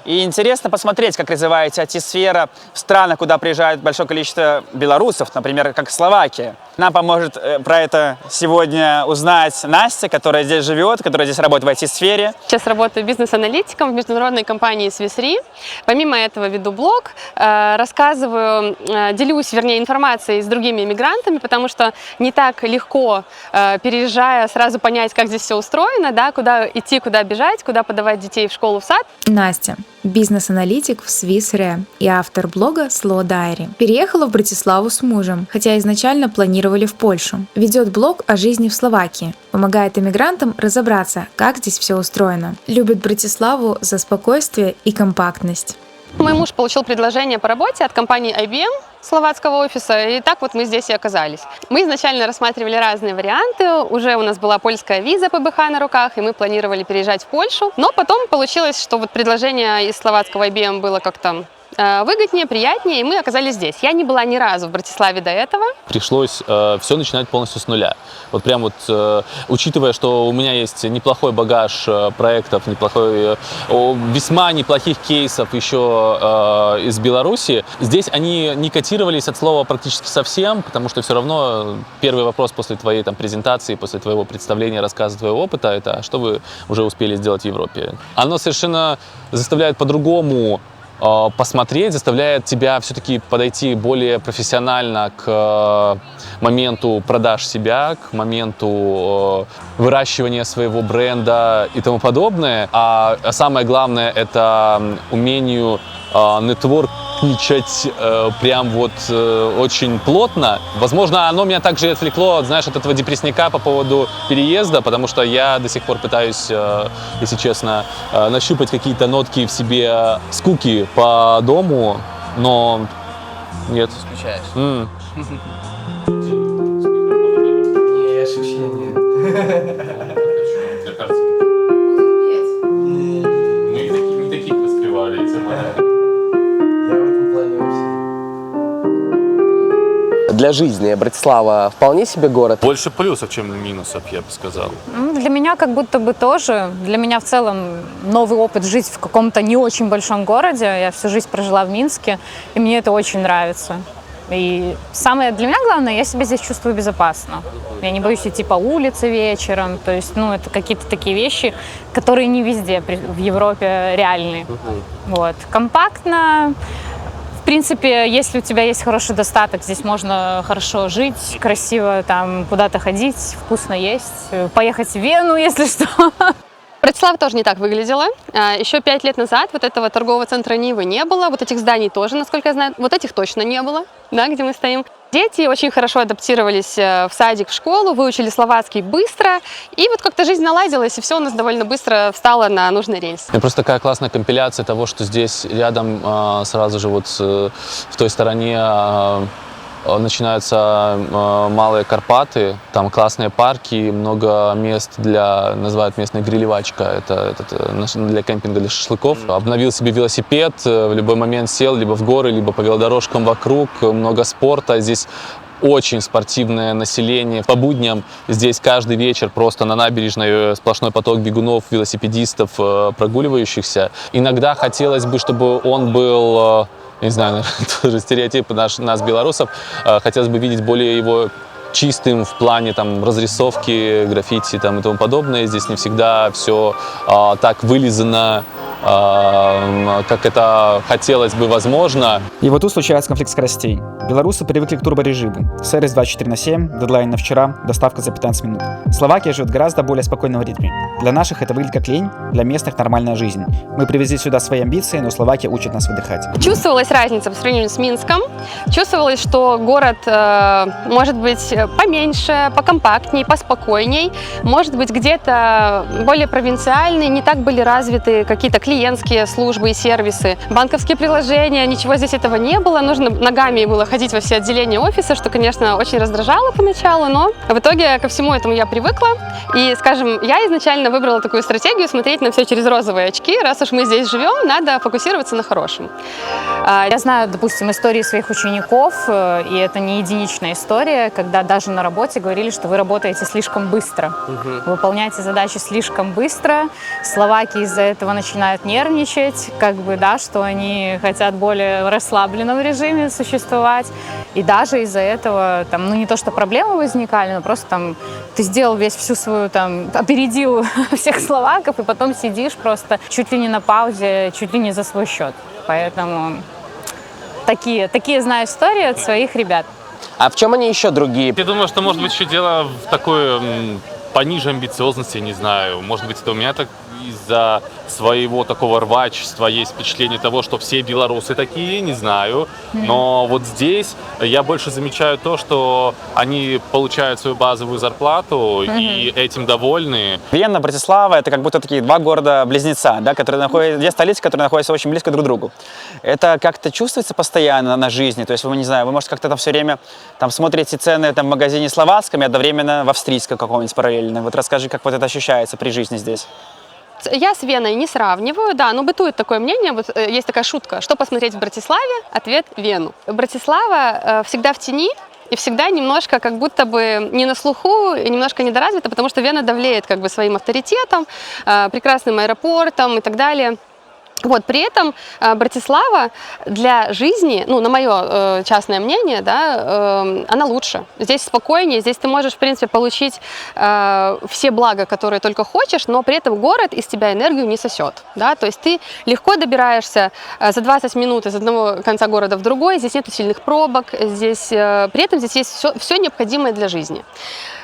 И интересно посмотреть, как развивается IT-сфера в странах, куда приезжает большое количество белорусов, например, как Словакия. Нам поможет про это сегодня узнать Настя, которая здесь живет, которая здесь работает в IT-сфере. Сейчас работаю бизнес-аналитиком в международной компании Swissre. Помимо этого веду блог, рассказываю, делюсь, информацией с другими иммигрантами, потому что не так легко, переезжая, сразу понять, как здесь все устроено, да, куда идти, куда бежать, куда подавать детей в школу, в сад. Настя – бизнес-аналитик в Swissre и автор блога Slow Diary. Переехала в Братиславу с мужем, хотя изначально планировали в Польшу. Ведет блог о жизни в Словакии, помогает иммигрантам разобраться, как здесь все устроено. Любит Братиславу за спокойствие и компактность. Мой муж получил предложение по работе от компании IBM, словацкого офиса, и так вот мы здесь и оказались. Мы изначально рассматривали разные варианты, уже у нас была польская виза ПБХ на руках, и мы планировали переезжать в Польшу, но потом получилось, что вот предложение из словацкого IBM было как-то выгоднее, приятнее, и мы оказались здесь. Я не была ни разу в Братиславе до этого. Пришлось все начинать полностью с нуля. Вот прям вот, учитывая, что у меня есть неплохой багаж проектов, весьма неплохих кейсов еще из Беларуси, здесь они не котировались от слова практически совсем, потому что все равно первый вопрос после твоей там презентации, после твоего представления, рассказа твоего опыта, это что вы уже успели сделать в Европе. Оно совершенно заставляет по-другому посмотреть, заставляет тебя все-таки подойти более профессионально к моменту продаж себя, к моменту выращивания своего бренда и тому подобное. А самое главное, это умению нетворкничать прям вот очень плотно. Возможно, оно меня также отвлекло, знаешь, от этого депрессника по поводу переезда, потому что я до сих пор пытаюсь, если честно, нащупать какие-то нотки в себе скуки по дому, но нет. Скучаешь? Не, ощущение. Мы не таких воспевали эти Для жизни Братислава вполне себе город. Больше плюсов, чем минусов, я бы сказал. Для меня как будто бы тоже. Для меня в целом новый опыт жить в каком-то не очень большом городе. Я всю жизнь прожила в Минске, и мне это очень нравится. И самое для меня главное, я себя здесь чувствую безопасно. Я не боюсь идти по улице вечером. То есть, это какие-то такие вещи, которые не везде в Европе реальны. Вот. Компактно. В принципе, если у тебя есть хороший достаток, здесь можно хорошо жить, красиво там куда-то ходить, вкусно есть, поехать в Вену, если что. Братислава тоже не так выглядела. Еще 5 лет назад вот этого торгового центра Нивы не было, вот этих зданий тоже, насколько я знаю, вот этих точно не было, да, где мы стоим. Дети очень хорошо адаптировались в садик, в школу, выучили словацкий быстро, и вот как-то жизнь наладилась, и все у нас довольно быстро встало на нужный рельс. Это просто такая классная компиляция того, что здесь рядом сразу же вот в той стороне начинаются Малые Карпаты, там классные парки, много мест для, называют местная грилевачка, это для кемпинга, для шашлыков. Обновил себе велосипед, в любой момент сел либо в горы, либо по велодорожкам вокруг, много спорта. Здесь очень спортивное население. По будням здесь каждый вечер просто на набережной сплошной поток бегунов, велосипедистов, прогуливающихся. Иногда хотелось бы, чтобы он был... не знаю, тоже стереотип нас, белорусов, хотелось бы видеть более его чистым в плане там разрисовки, граффити там, и тому подобное. Здесь не всегда все так вылизано, как это хотелось бы, возможно. И вот тут случается конфликт скоростей. Белорусы привыкли к турборежиму. Сервис 24/7, дедлайн на вчера, доставка за 15 минут. Словакия живет в гораздо более спокойном ритме. Для наших это выглядит как лень, для местных нормальная жизнь. Мы привезли сюда свои амбиции, но Словакия учит нас выдыхать. Чувствовалась разница по сравнению с Минском. Чувствовалось, что город может быть поменьше, покомпактней, поспокойней. Может быть, где-то более провинциальный, не так были развиты какие-то клиентские службы и сервисы. Банковские приложения, ничего здесь этого не было. Нужно ногами было ходить во все отделения офиса, что, конечно, очень раздражало поначалу, но в итоге ко всему этому я привыкла. И, скажем, я изначально выбрала такую стратегию смотреть на все через розовые очки. Раз уж мы здесь живем, надо фокусироваться на хорошем. Я знаю, допустим, истории своих учеников, и это не единичная история, когда даже на работе говорили, что вы работаете слишком быстро, выполняете задачи слишком быстро. Словаки из-за этого начинают нервничать, что они хотят более в расслабленном режиме существовать. И даже из-за этого, не то что проблемы возникали, но просто ты сделал всю свою, опередил всех словаков, и потом сидишь просто чуть ли не на паузе, чуть ли не за свой счет. Поэтому такие знаю истории от своих ребят. А в чем они еще другие? Я думаю, что может быть еще дело в такой пониже амбициозности, не знаю. Может быть, это у меня так из-за своего такого рвачества есть впечатление того, что все белорусы такие, не знаю. Но вот здесь я больше замечаю то, что они получают свою базовую зарплату и этим довольны. Вена, Братислава — это как будто такие два города-близнеца, да, которые находятся, две столицы, которые находятся очень близко друг к другу. Это как-то чувствуется постоянно на жизни? То есть вы, не знаю, вы, может, как-то там все время там смотрите цены там, в магазине словацком и одновременно в австрийском каком-нибудь параллельно. Вот расскажи, как вот это ощущается при жизни здесь. Я с Веной не сравниваю, да, но бытует такое мнение, вот есть такая шутка, что посмотреть в Братиславе? Ответ – Вену. Братислава всегда в тени и всегда немножко как будто бы не на слуху и немножко недоразвита, потому что Вена давлеет как бы своим авторитетом, прекрасным аэропортом и так далее. Вот, при этом Братислава для жизни, ну, на мое частное мнение, да, она лучше. Здесь спокойнее, здесь ты можешь, в принципе, получить все блага, которые только хочешь, но при этом город из тебя энергию не сосет, да, то есть ты легко добираешься за 20 минут из одного конца города в другой, здесь нет сильных пробок, здесь, при этом здесь есть все необходимое для жизни.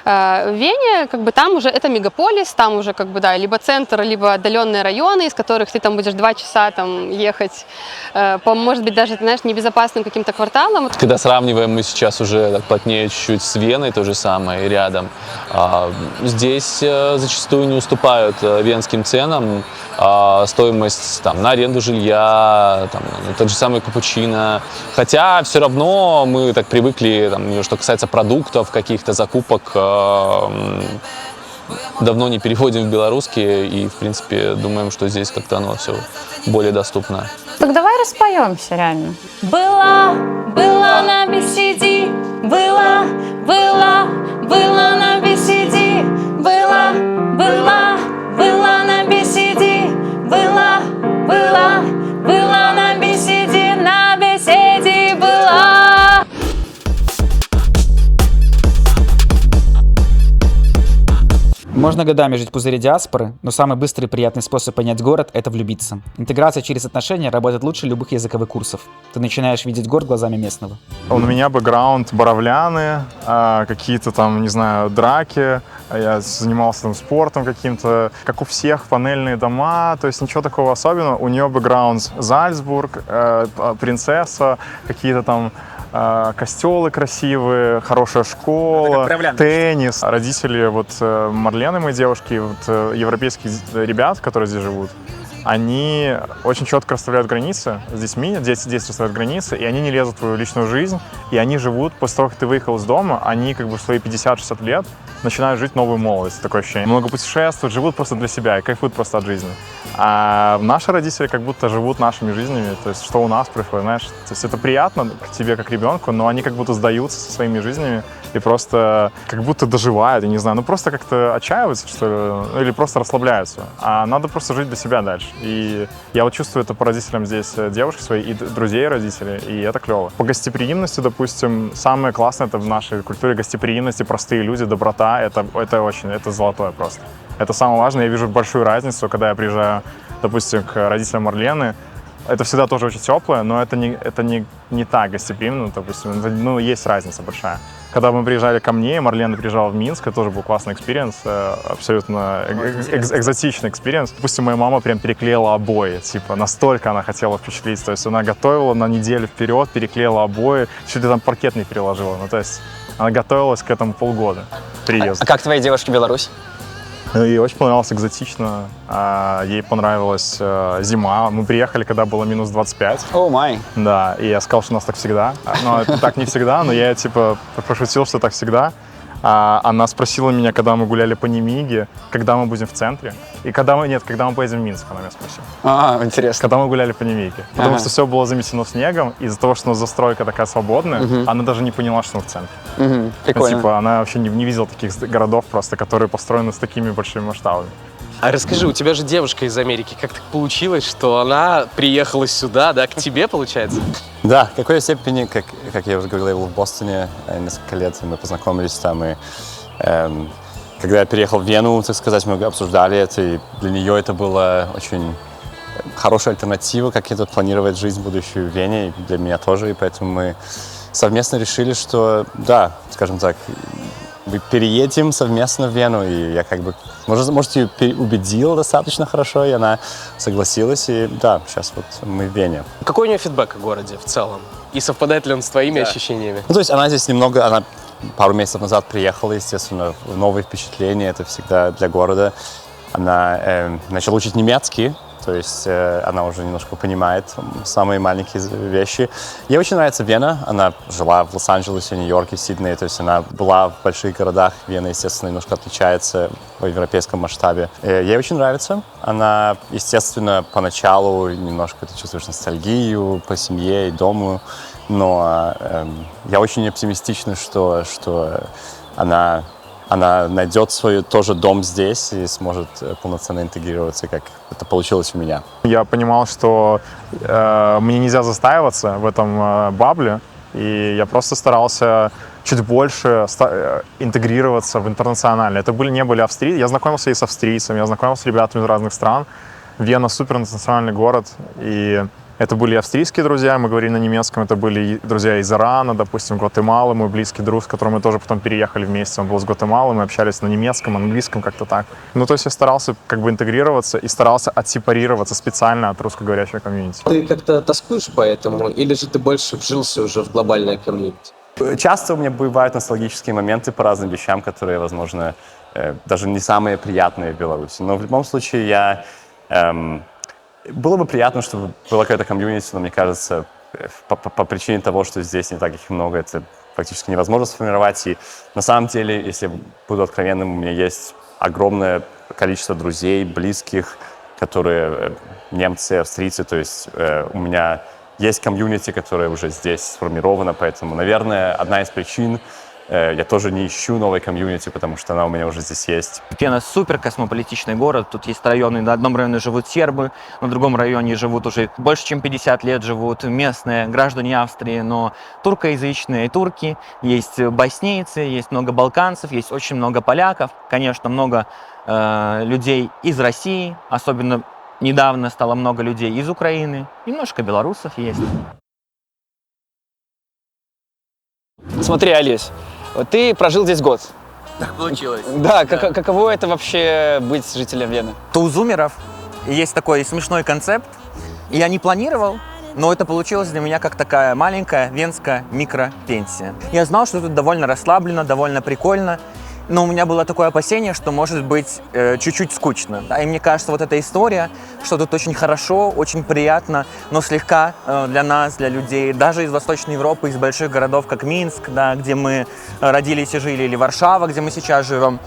В Вене, как бы, там уже это мегаполис, там уже, как бы, да, либо центр, либо отдаленные районы, из которых ты там будешь 2 часа там ехать по, может быть, даже, знаешь, небезопасным каким-то кварталам. Когда сравниваем мы сейчас уже так плотнее чуть-чуть с Веной, то же самое, рядом, здесь зачастую не уступают венским ценам. Стоимость там, на аренду жилья, там, тот же самый капучино. Хотя все равно мы так привыкли, там, что касается продуктов, каких-то закупок, давно не переходим в белорусские и, в принципе, думаем, что здесь как-то оно все более доступно. Так давай распоемся реально. Была на беседе, была на беседе, была на беседе, была на беседе была. Можно годами жить в пузыре диаспоры, но самый быстрый и приятный способ понять город – это влюбиться. Интеграция через отношения работает лучше любых языковых курсов. Ты начинаешь видеть город глазами местного. У меня бэкграунд боровляны, какие-то там, не знаю, драки. Я занимался там спортом каким-то, как у всех, панельные дома, то есть ничего такого особенного. У нее бэкграунд Зальцбург, принцесса, какие-то там костелы красивые, хорошая школа, теннис. Родители вот Марлены, моей девушки, вот европейских ребят, которые здесь живут, они очень четко расставляют границы с детьми, дети расставляют границы, и они не лезут в твою личную жизнь, и они живут, после того, как ты выехал из дома, они как бы в свои 50-60 лет начинают жить новую молодость, такое ощущение. Много путешествуют, живут просто для себя и кайфуют просто от жизни. А наши родители как будто живут нашими жизнями, то есть что у нас происходит, знаешь. То есть это приятно к тебе как ребенку, но они как будто сдаются со своими жизнями и просто как будто доживают, я не знаю, ну просто как-то отчаиваются, что ли, или просто расслабляются. А надо просто жить для себя дальше. И я вот чувствую это по родителям здесь девушки своей и друзей родителей, и это клево. По гостеприимности, допустим, самое классное это в нашей культуре гостеприимности, простые люди, доброта, это золотое просто. Это самое важное. Я вижу большую разницу, когда я приезжаю, допустим, к родителям Марлены. Это всегда тоже очень теплое, но это не так гостеприимно, допустим. Ну, есть разница большая. Когда мы приезжали ко мне, Марлена приезжала в Минск, это тоже был классный экспириенс, абсолютно экзотичный экспириенс. Допустим, моя мама прям переклеила обои, типа, настолько она хотела впечатлить. То есть она готовила на неделю вперед, переклеила обои, чуть ли там паркет не переложила. Ну, то есть она готовилась к этому полгода приезда. А как твоей девушке Беларусь? Ей очень понравилось экзотично, ей понравилась зима. Мы приехали, когда было минус 25. О май. Да, и я сказал, что у нас так всегда. Но это так не всегда, но я типа пошутил, что так всегда. Она спросила меня, когда мы гуляли по Немиге, когда мы будем в центре. И когда мы поедем в Минск, она меня спросила. Интересно. Когда мы гуляли по Немиге. Потому что все было заметено снегом, из-за того, что у нас застройка такая свободная, она даже не поняла, что мы в центре. Прикольно. Типа, она вообще не видела таких городов просто, которые построены с такими большими масштабами. А расскажи, у тебя же девушка из Америки. Как так получилось, что она приехала сюда, да, к тебе, получается? Да, в какой степени, как я уже говорил, я был в Бостоне несколько лет, и мы познакомились там, и когда я переехал в Вену, так сказать, мы обсуждали это, и для нее это была очень хорошая альтернатива, как это планировать жизнь будущую в Вене, и для меня тоже, и поэтому мы совместно решили, что, да, скажем так, мы переедем совместно в Вену, и я как бы, может, ее убедил достаточно хорошо, и она согласилась, и да, сейчас вот мы в Вене. Какой у нее фидбэк о городе в целом? И совпадает ли он с твоими ощущениями? Ну, то есть она здесь немного, она пару месяцев назад приехала, естественно, новые впечатления, это всегда для города. Она начала учить немецкий, то есть она уже немножко понимает самые маленькие вещи. Ей очень нравится Вена, она жила в Лос-Анджелесе, Нью-Йорке, Сиднее, то есть она была в больших городах. Вена, естественно, немножко отличается в европейском масштабе. Ей очень нравится. Она, естественно, поначалу немножко ты чувствуешь ностальгию по семье и дому, но я очень оптимистична, что она найдет свой тоже дом здесь и сможет полноценно интегрироваться, как это получилось у меня. Я понимал, что мне нельзя застаиваться в этом бабле, и я просто старался чуть больше интегрироваться в интернационально. Это не были австрийцы. Я знакомился и с австрийцами, я знакомился с ребятами из разных стран. Вена супернациональный город, и это были австрийские друзья, мы говорили на немецком, это были друзья из Ирана, допустим, Гватемалы, мой близкий друг, с которым мы тоже потом переехали вместе, он был с Гватемалы, мы общались на немецком, английском, как-то так. Ну, то есть я старался как бы интегрироваться и старался отсепарироваться специально от русскоговорящего комьюнити. Ты как-то тоскуешь по этому, или же ты больше вжился уже в глобальное комьюнити? Часто у меня бывают ностальгические моменты по разным вещам, которые, возможно, даже не самые приятные в Беларуси. Но в любом случае было бы приятно, чтобы было какое-то комьюнити, но мне кажется, по причине того, что здесь не так их много, это практически невозможно сформировать. И на самом деле, если я буду откровенным, у меня есть огромное количество друзей, близких, которые немцы, австрийцы, то есть у меня есть комьюнити, которое уже здесь сформировано, поэтому, наверное, одна из причин, я тоже не ищу новой комьюнити, потому что она у меня уже здесь есть. Вена супер космополитичный город. Тут есть районы, на одном районе живут сербы, на другом районе живут уже больше, чем 50 лет живут местные граждане Австрии, но туркоязычные турки, есть боснийцы, есть много балканцев, есть очень много поляков, конечно, много людей из России, особенно недавно стало много людей из Украины, немножко белорусов есть. Смотри, Олесь, ты прожил здесь год. Так получилось. Да, каково это вообще быть жителем Вены? То у зумеров есть такой смешной концепт. Я не планировал, но это получилось для меня как такая маленькая венская микропенсия. Я знал, что тут довольно расслаблено, довольно прикольно. Но у меня было такое опасение, что может быть чуть-чуть скучно. И мне кажется, вот эта история, что тут очень хорошо, очень приятно, но слегка для нас, для людей, даже из Восточной Европы, из больших городов, как Минск, да, где мы родились и жили, или Варшава, где мы сейчас живем.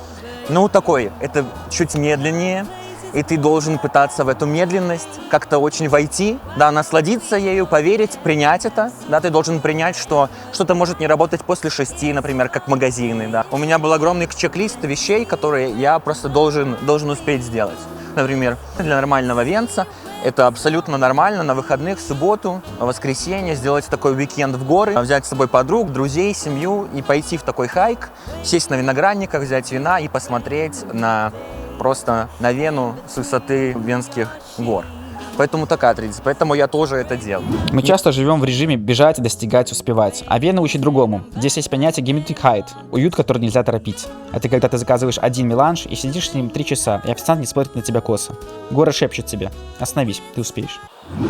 Ну, такой, это чуть медленнее, и ты должен пытаться в эту медленность как-то очень войти, да, насладиться ею, поверить, принять это, да, ты должен принять, что что-то может не работать после 6, например, как магазины, да. У меня был огромный чек-лист вещей, которые я просто должен успеть сделать. Например, для нормального венца это абсолютно нормально на выходных, в субботу, в воскресенье сделать такой уикенд в горы, взять с собой подруг, друзей, семью и пойти в такой хайк, сесть на виноградниках, взять вина и посмотреть просто на Вену с высоты Венских гор. Поэтому такая традиция, поэтому я тоже это делаю. Мы часто живем в режиме бежать, достигать, успевать. А Вена учит другому. Здесь есть понятие Gemütlichkeit, уют, который нельзя торопить. Это когда ты заказываешь один меланж и сидишь с ним 3 часа, и официант не смотрит на тебя косо. Город шепчет тебе: остановись, ты успеешь.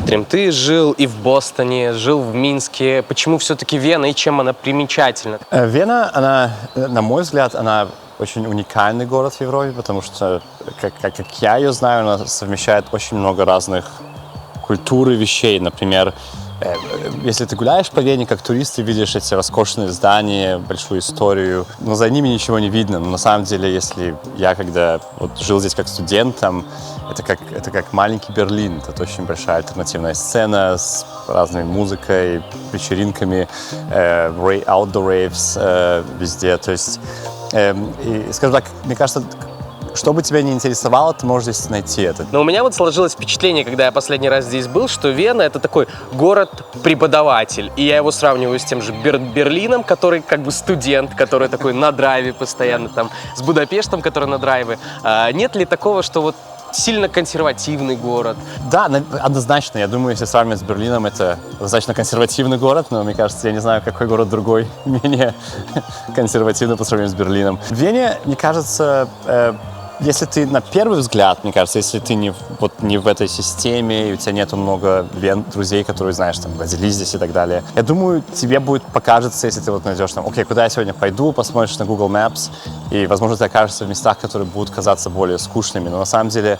Трим, ты жил и в Бостоне, жил в Минске. Почему все-таки Вена и чем она примечательна? Вена, она, на мой взгляд, она очень уникальный город в Европе, потому что, как я ее знаю, она совмещает очень много разных культур и вещей. Например, если ты гуляешь по Вене, как турист, ты видишь эти роскошные здания, большую историю, но за ними ничего не видно. Но на самом деле, если я когда жил здесь как студент, там, это как маленький Берлин. Это очень большая альтернативная сцена с разной музыкой, вечеринками, outdoor raves везде. То есть, и, скажем так, мне кажется, что бы тебя ни интересовало, ты можешь здесь найти это. Но у меня вот сложилось впечатление, когда я последний раз здесь был, что Вена — это такой город-преподаватель. И я его сравниваю с тем же Берлином, который как бы студент, который такой на драйве постоянно, там, с Будапештом, который на драйве. Нет ли такого, что вот сильно консервативный город? Да, однозначно. Я думаю, если сравнивать с Берлином, это достаточно консервативный город, но мне кажется, я не знаю, какой город другой менее консервативный по сравнению с Берлином. В Вене, мне кажется, если ты на первый взгляд, мне кажется, если ты не в этой системе, и у тебя нету много друзей, которые, знаешь, там, родились здесь и так далее, я думаю, тебе будет покажется, если ты вот найдешь там, окей, куда я сегодня пойду, посмотришь на Google Maps, и, возможно, ты окажешься в местах, которые будут казаться более скучными. Но на самом деле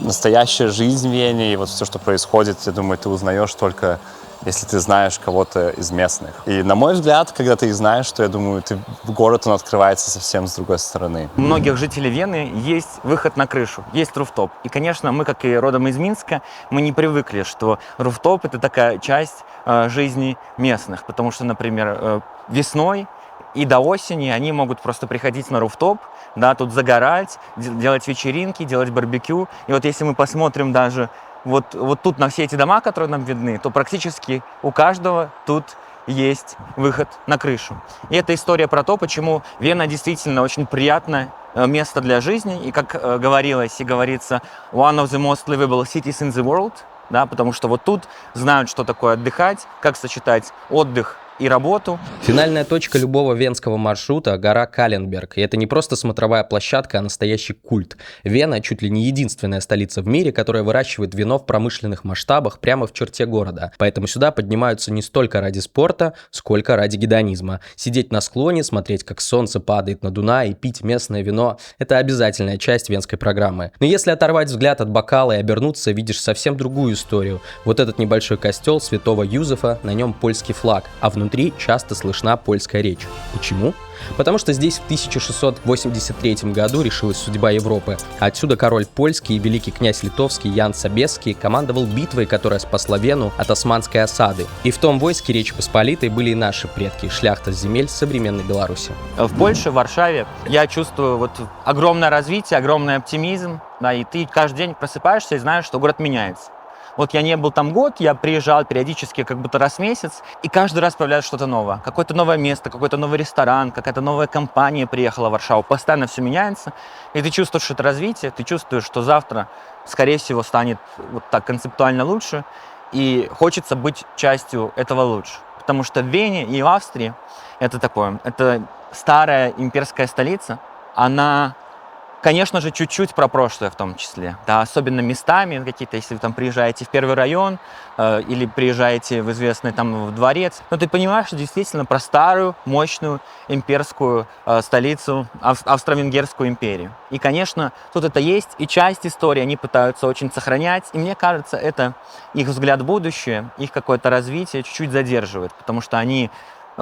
настоящая жизнь в Вене и вот все, что происходит, я думаю, ты узнаешь только если ты знаешь кого-то из местных. И, на мой взгляд, когда ты их знаешь, то, я думаю, город, он открывается совсем с другой стороны. У многих жителей Вены есть выход на крышу, есть руфтоп. И, конечно, мы, как и родом из Минска, мы не привыкли, что руфтоп — это такая часть жизни местных. Потому что, например, весной и до осени они могут просто приходить на руфтоп, да, тут загорать, делать вечеринки, делать барбекю. И вот если мы посмотрим даже вот тут на все эти дома, которые нам видны, то практически у каждого тут есть выход на крышу. И это история про то, почему Вена действительно очень приятное место для жизни. И как говорилось и говорится, one of the most livable cities in the world, да, потому что вот тут знают, что такое отдыхать, как сочетать отдых и работу. Финальная точка любого венского маршрута – гора Каленберг. И это не просто смотровая площадка, а настоящий культ. Вена чуть ли не единственная столица в мире, которая выращивает вино в промышленных масштабах прямо в черте города. Поэтому сюда поднимаются не столько ради спорта, сколько ради гедонизма. Сидеть на склоне, смотреть, как солнце падает на Дунай и пить местное вино – это обязательная часть венской программы. Но если оторвать взгляд от бокала и обернуться, видишь совсем другую историю. Вот этот небольшой костел святого Юзефа, на нем польский флаг, а внутри часто слышна польская речь. Почему? Потому что здесь в 1683 году решилась судьба Европы. Отсюда король польский и великий князь литовский Ян Собеский командовал битвой, которая спасла Вену от османской осады. И в том войске Речи Посполитой были и наши предки, шляхта с земель современной Беларуси. В Польше, в Варшаве я чувствую вот огромное развитие, огромный оптимизм, да, и ты каждый день просыпаешься и знаешь, что город меняется. Вот я не был там год, я приезжал периодически как будто раз в месяц, и каждый раз появляется что-то новое. Какое-то новое место, какой-то новый ресторан, какая-то новая компания приехала в Варшаву. Постоянно все меняется, и ты чувствуешь это развитие, ты чувствуешь, что завтра, скорее всего, станет вот так концептуально лучше, и хочется быть частью этого лучше. Потому что в Вене и в Австрии это старая имперская столица, она... Конечно же, чуть-чуть про прошлое в том числе, да, особенно местами какие-то, если вы там приезжаете в первый район или приезжаете в известный там в дворец, но ты понимаешь, что действительно про старую, мощную имперскую столицу, Австро-Венгерскую империю. И, конечно, тут это есть, и часть истории они пытаются очень сохранять, и мне кажется, это их взгляд в будущее, их какое-то развитие чуть-чуть задерживает, потому что они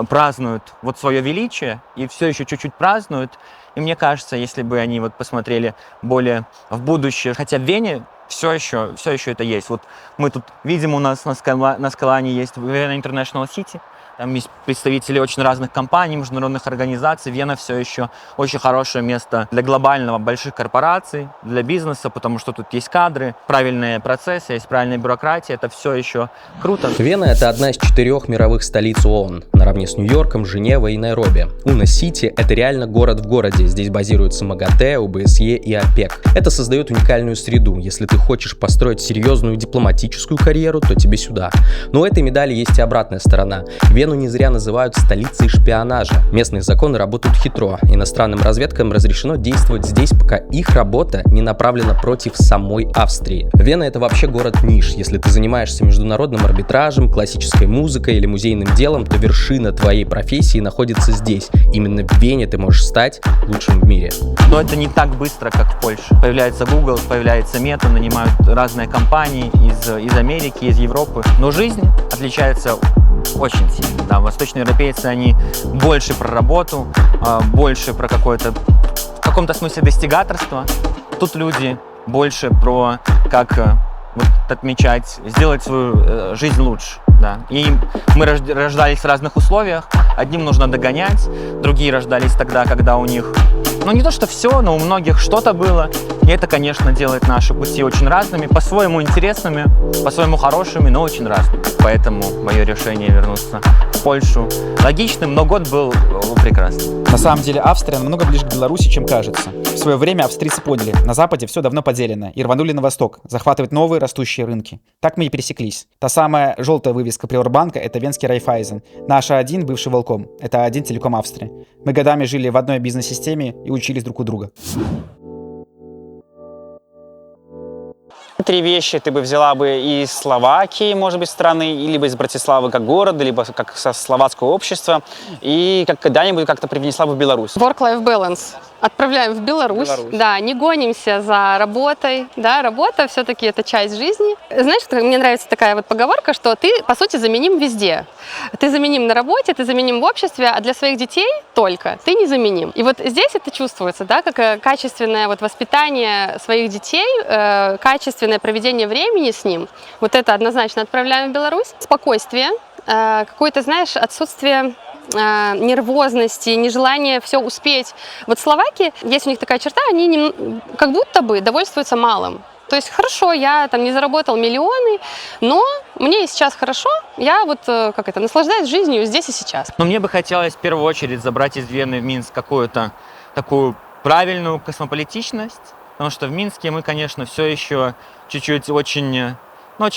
празднуют вот свое величие и все еще чуть-чуть празднуют. И мне кажется, если бы они вот посмотрели более в будущее, хотя в Вене все еще это есть. Вот мы тут видим, у нас на Скалане есть Vienna International City. Там есть представители очень разных компаний, международных организаций. Вена все еще очень хорошее место для глобального, больших корпораций, для бизнеса, потому что тут есть кадры, правильные процессы, есть правильная бюрократия. Это все еще круто. Вена – это одна из 4 мировых столиц ООН, наравне с Нью-Йорком, Женевой и Найроби. Уна-Сити – это реально город в городе. Здесь базируются МАГАТЭ, ОБСЕ и ОПЕК. Это создает уникальную среду. Если ты хочешь построить серьезную дипломатическую карьеру, то тебе сюда. Но у этой медали есть и обратная сторона. Вену не зря называют столицей шпионажа. Местные законы работают хитро. Иностранным разведкам разрешено действовать здесь, пока их работа не направлена против самой Австрии. Вена — это вообще город-ниш. Если ты занимаешься международным арбитражем, классической музыкой или музейным делом, то вершина твоей профессии находится здесь. Именно в Вене ты можешь стать лучшим в мире. Но это не так быстро, как в Польше. Появляется Google, появляется Meta, нанимают разные компании из Америки, из Европы. Но жизнь отличается очень сильно. Да, восточноевропейцы, они больше про работу, больше про какое-то, в каком-то смысле, достигаторство. Тут люди больше про как вот, отмечать, сделать свою жизнь лучше. Да. И мы рождались в разных условиях. Одним нужно догонять, другие рождались тогда, когда у них, ну не то что все, но у многих что-то было. И это, конечно, делает наши пути очень разными, по-своему интересными, по-своему хорошими, но очень разными. Поэтому мое решение вернуться в Польшу логичным, но год был прекрасным. На самом деле Австрия намного ближе к Беларуси, чем кажется. В свое время австрийцы поняли, на Западе все давно поделено, и рванули на восток, захватывать новые растущие рынки. Так мы и пересеклись. Та самая желтая вывеска Приватбанка — это венский Райфайзен. Наш А1 — бывший Волком. Это А1 Телеком Австрии. Мы годами жили в одной бизнес-системе и учились друг у друга. 3 вещи ты бы взяла бы из Словакии, может быть, страны, либо из Братиславы как города, либо как со словацкого общества, и когда-нибудь как-то привнесла бы в Беларусь. Work-life balance. Отправляем в Беларусь. Да, не гонимся за работой. Да, работа все-таки это часть жизни. Знаешь, мне нравится такая вот поговорка, что ты, по сути, заменим везде. Ты заменим на работе, ты заменим в обществе, а для своих детей только ты незаменим. И вот здесь это чувствуется, да, как качественное вот воспитание своих детей, качественное проведение времени с ним. Вот это однозначно отправляем в Беларусь. Спокойствие, какое-то, знаешь, отсутствие нервозности, нежелание все успеть. Вот словаки, есть у них такая черта, они как будто бы довольствуются малым. То есть хорошо, я там не заработал миллионы, но мне и сейчас хорошо, я вот наслаждаюсь жизнью здесь и сейчас. Но мне бы хотелось в первую очередь забрать из Вены в Минск какую-то такую правильную космополитичность, потому что в Минске мы, конечно, все еще чуть-чуть очень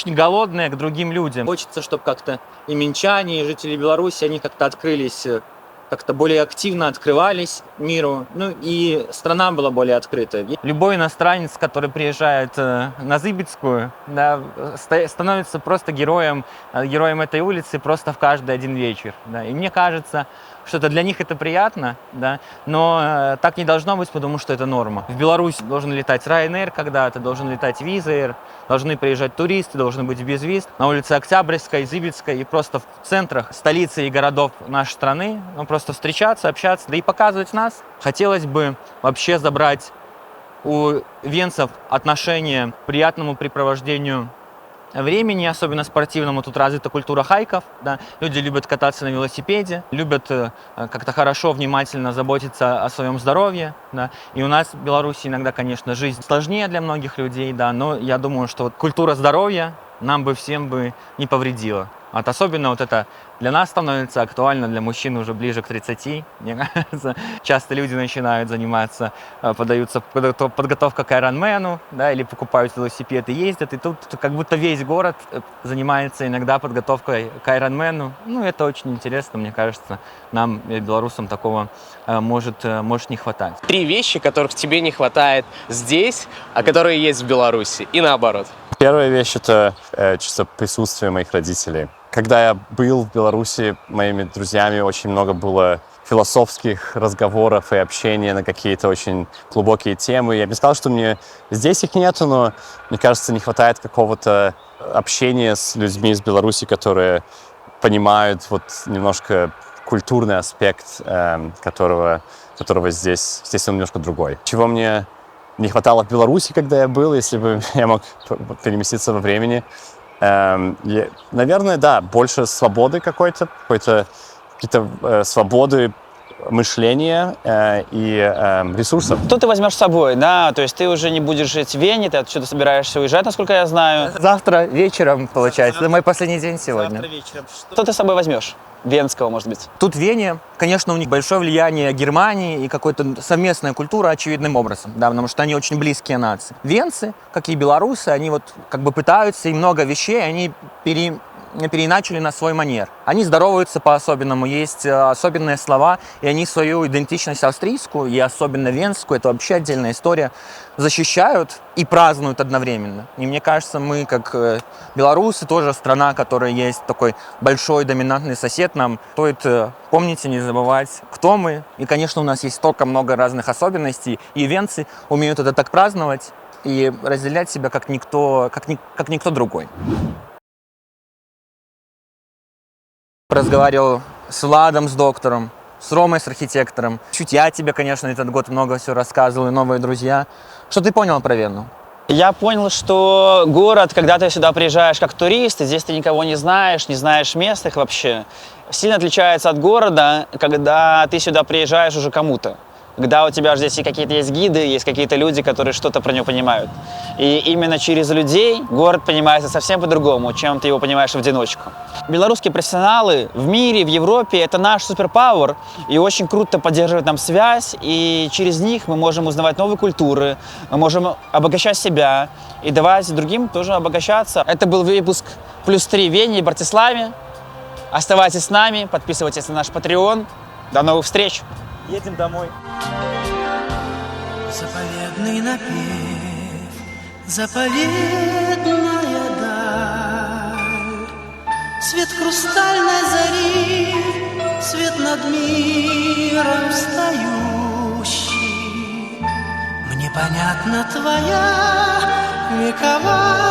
голодные к другим людям. Хочется, чтобы как-то и минчане, и жители Беларуси, они как-то открылись, как-то более активно открывались миру, ну и страна была более открыта. Любой иностранец, который приезжает на Зыбицкую, да, становится просто героем этой улицы просто в каждый один вечер. Да. И мне кажется, что для них это приятно, да, но так не должно быть, потому что это норма. В Беларусь должен летать Ryanair когда-то, должен летать Wizz Air, должны приезжать туристы, должны быть без виз. На улице Октябрьской, Зыбицкой и просто в центрах столицы и городов нашей страны просто встречаться, общаться, да и показывать нас. Хотелось бы вообще забрать у венцев отношение к приятному препровождению времени, особенно спортивному. Тут развита культура хайков, да. Люди любят кататься на велосипеде, любят как-то хорошо, внимательно заботиться о своем здоровье, да. И у нас в Беларуси иногда, конечно, жизнь сложнее для многих людей, да, но я думаю, что культура здоровья нам бы всем не повредила. Особенно это для нас становится актуально, для мужчин уже ближе к 30, мне кажется. Часто люди начинают заниматься, подаются подготовка к Ironman'у, да, или покупают велосипед и ездят, и тут как будто весь город занимается иногда подготовкой к Ironman'у. Ну, это очень интересно, мне кажется, нам, белорусам, такого может не хватать. 3 вещи, которых тебе не хватает здесь, а которые есть в Беларуси, и наоборот. Первая вещь — это чисто присутствие моих родителей. Когда я был в Беларуси, моими друзьями очень много было философских разговоров и общения на какие-то очень глубокие темы. Я бы не сказал, что здесь их нету, но мне кажется, не хватает какого-то общения с людьми из Беларуси, которые понимают немножко культурный аспект, которого здесь он немножко другой. Чего мне не хватало в Беларуси, когда я был, если бы я мог переместиться во времени. Наверное, да, больше свободы какой-то свободы мышления и ресурсов. Что ты возьмешь с собой, да? То есть ты уже не будешь жить в Вене, ты отсюда собираешься уезжать, насколько я знаю. Завтра вечером, получается. Это мой последний день сегодня. Завтра вечером. Что ты с собой возьмешь? Венского, может быть. Тут в Вене, конечно, у них большое влияние Германии и какая-то совместная культура очевидным образом, да, потому что они очень близкие нации. Венцы, как и белорусы, они пытаются, и много вещей они переиначили на свой манер. Они здороваются по-особенному, есть особенные слова, и они свою идентичность австрийскую и особенно венскую, это вообще отдельная история, защищают и празднуют одновременно. И мне кажется, мы, как белорусы, тоже страна, которая есть такой большой доминантный сосед, нам стоит помнить и не забывать, кто мы. И, конечно, у нас есть столько много разных особенностей, и венцы умеют это так праздновать и разделять себя как никто другой. Разговаривал с Владом, с доктором, с Ромой, с архитектором. Чуть я тебе, конечно, этот год много всего рассказывал, и новые друзья. Что ты понял про Вену? Я понял, что город, когда ты сюда приезжаешь как турист, и здесь ты никого не знаешь местных вообще, сильно отличается от города, когда ты сюда приезжаешь уже кому-то. когда у тебя здесь и какие-то есть гиды, есть какие-то люди, которые что-то про него понимают. И именно через людей город понимается совсем по-другому, чем ты его понимаешь в одиночку. Белорусские профессионалы в мире, в Европе – это наш суперпауэр, и очень круто поддерживать нам связь, и через них мы можем узнавать новые культуры, мы можем обогащать себя и давать другим тоже обогащаться. Это был выпуск +3 в Вене и Братиславе. Оставайтесь с нами, подписывайтесь на наш Patreon. До новых встреч! Едем домой. Заповедный напев, заповедная даль, свет хрустальной зари, свет над миром встающий. Мне понятна твоя вековая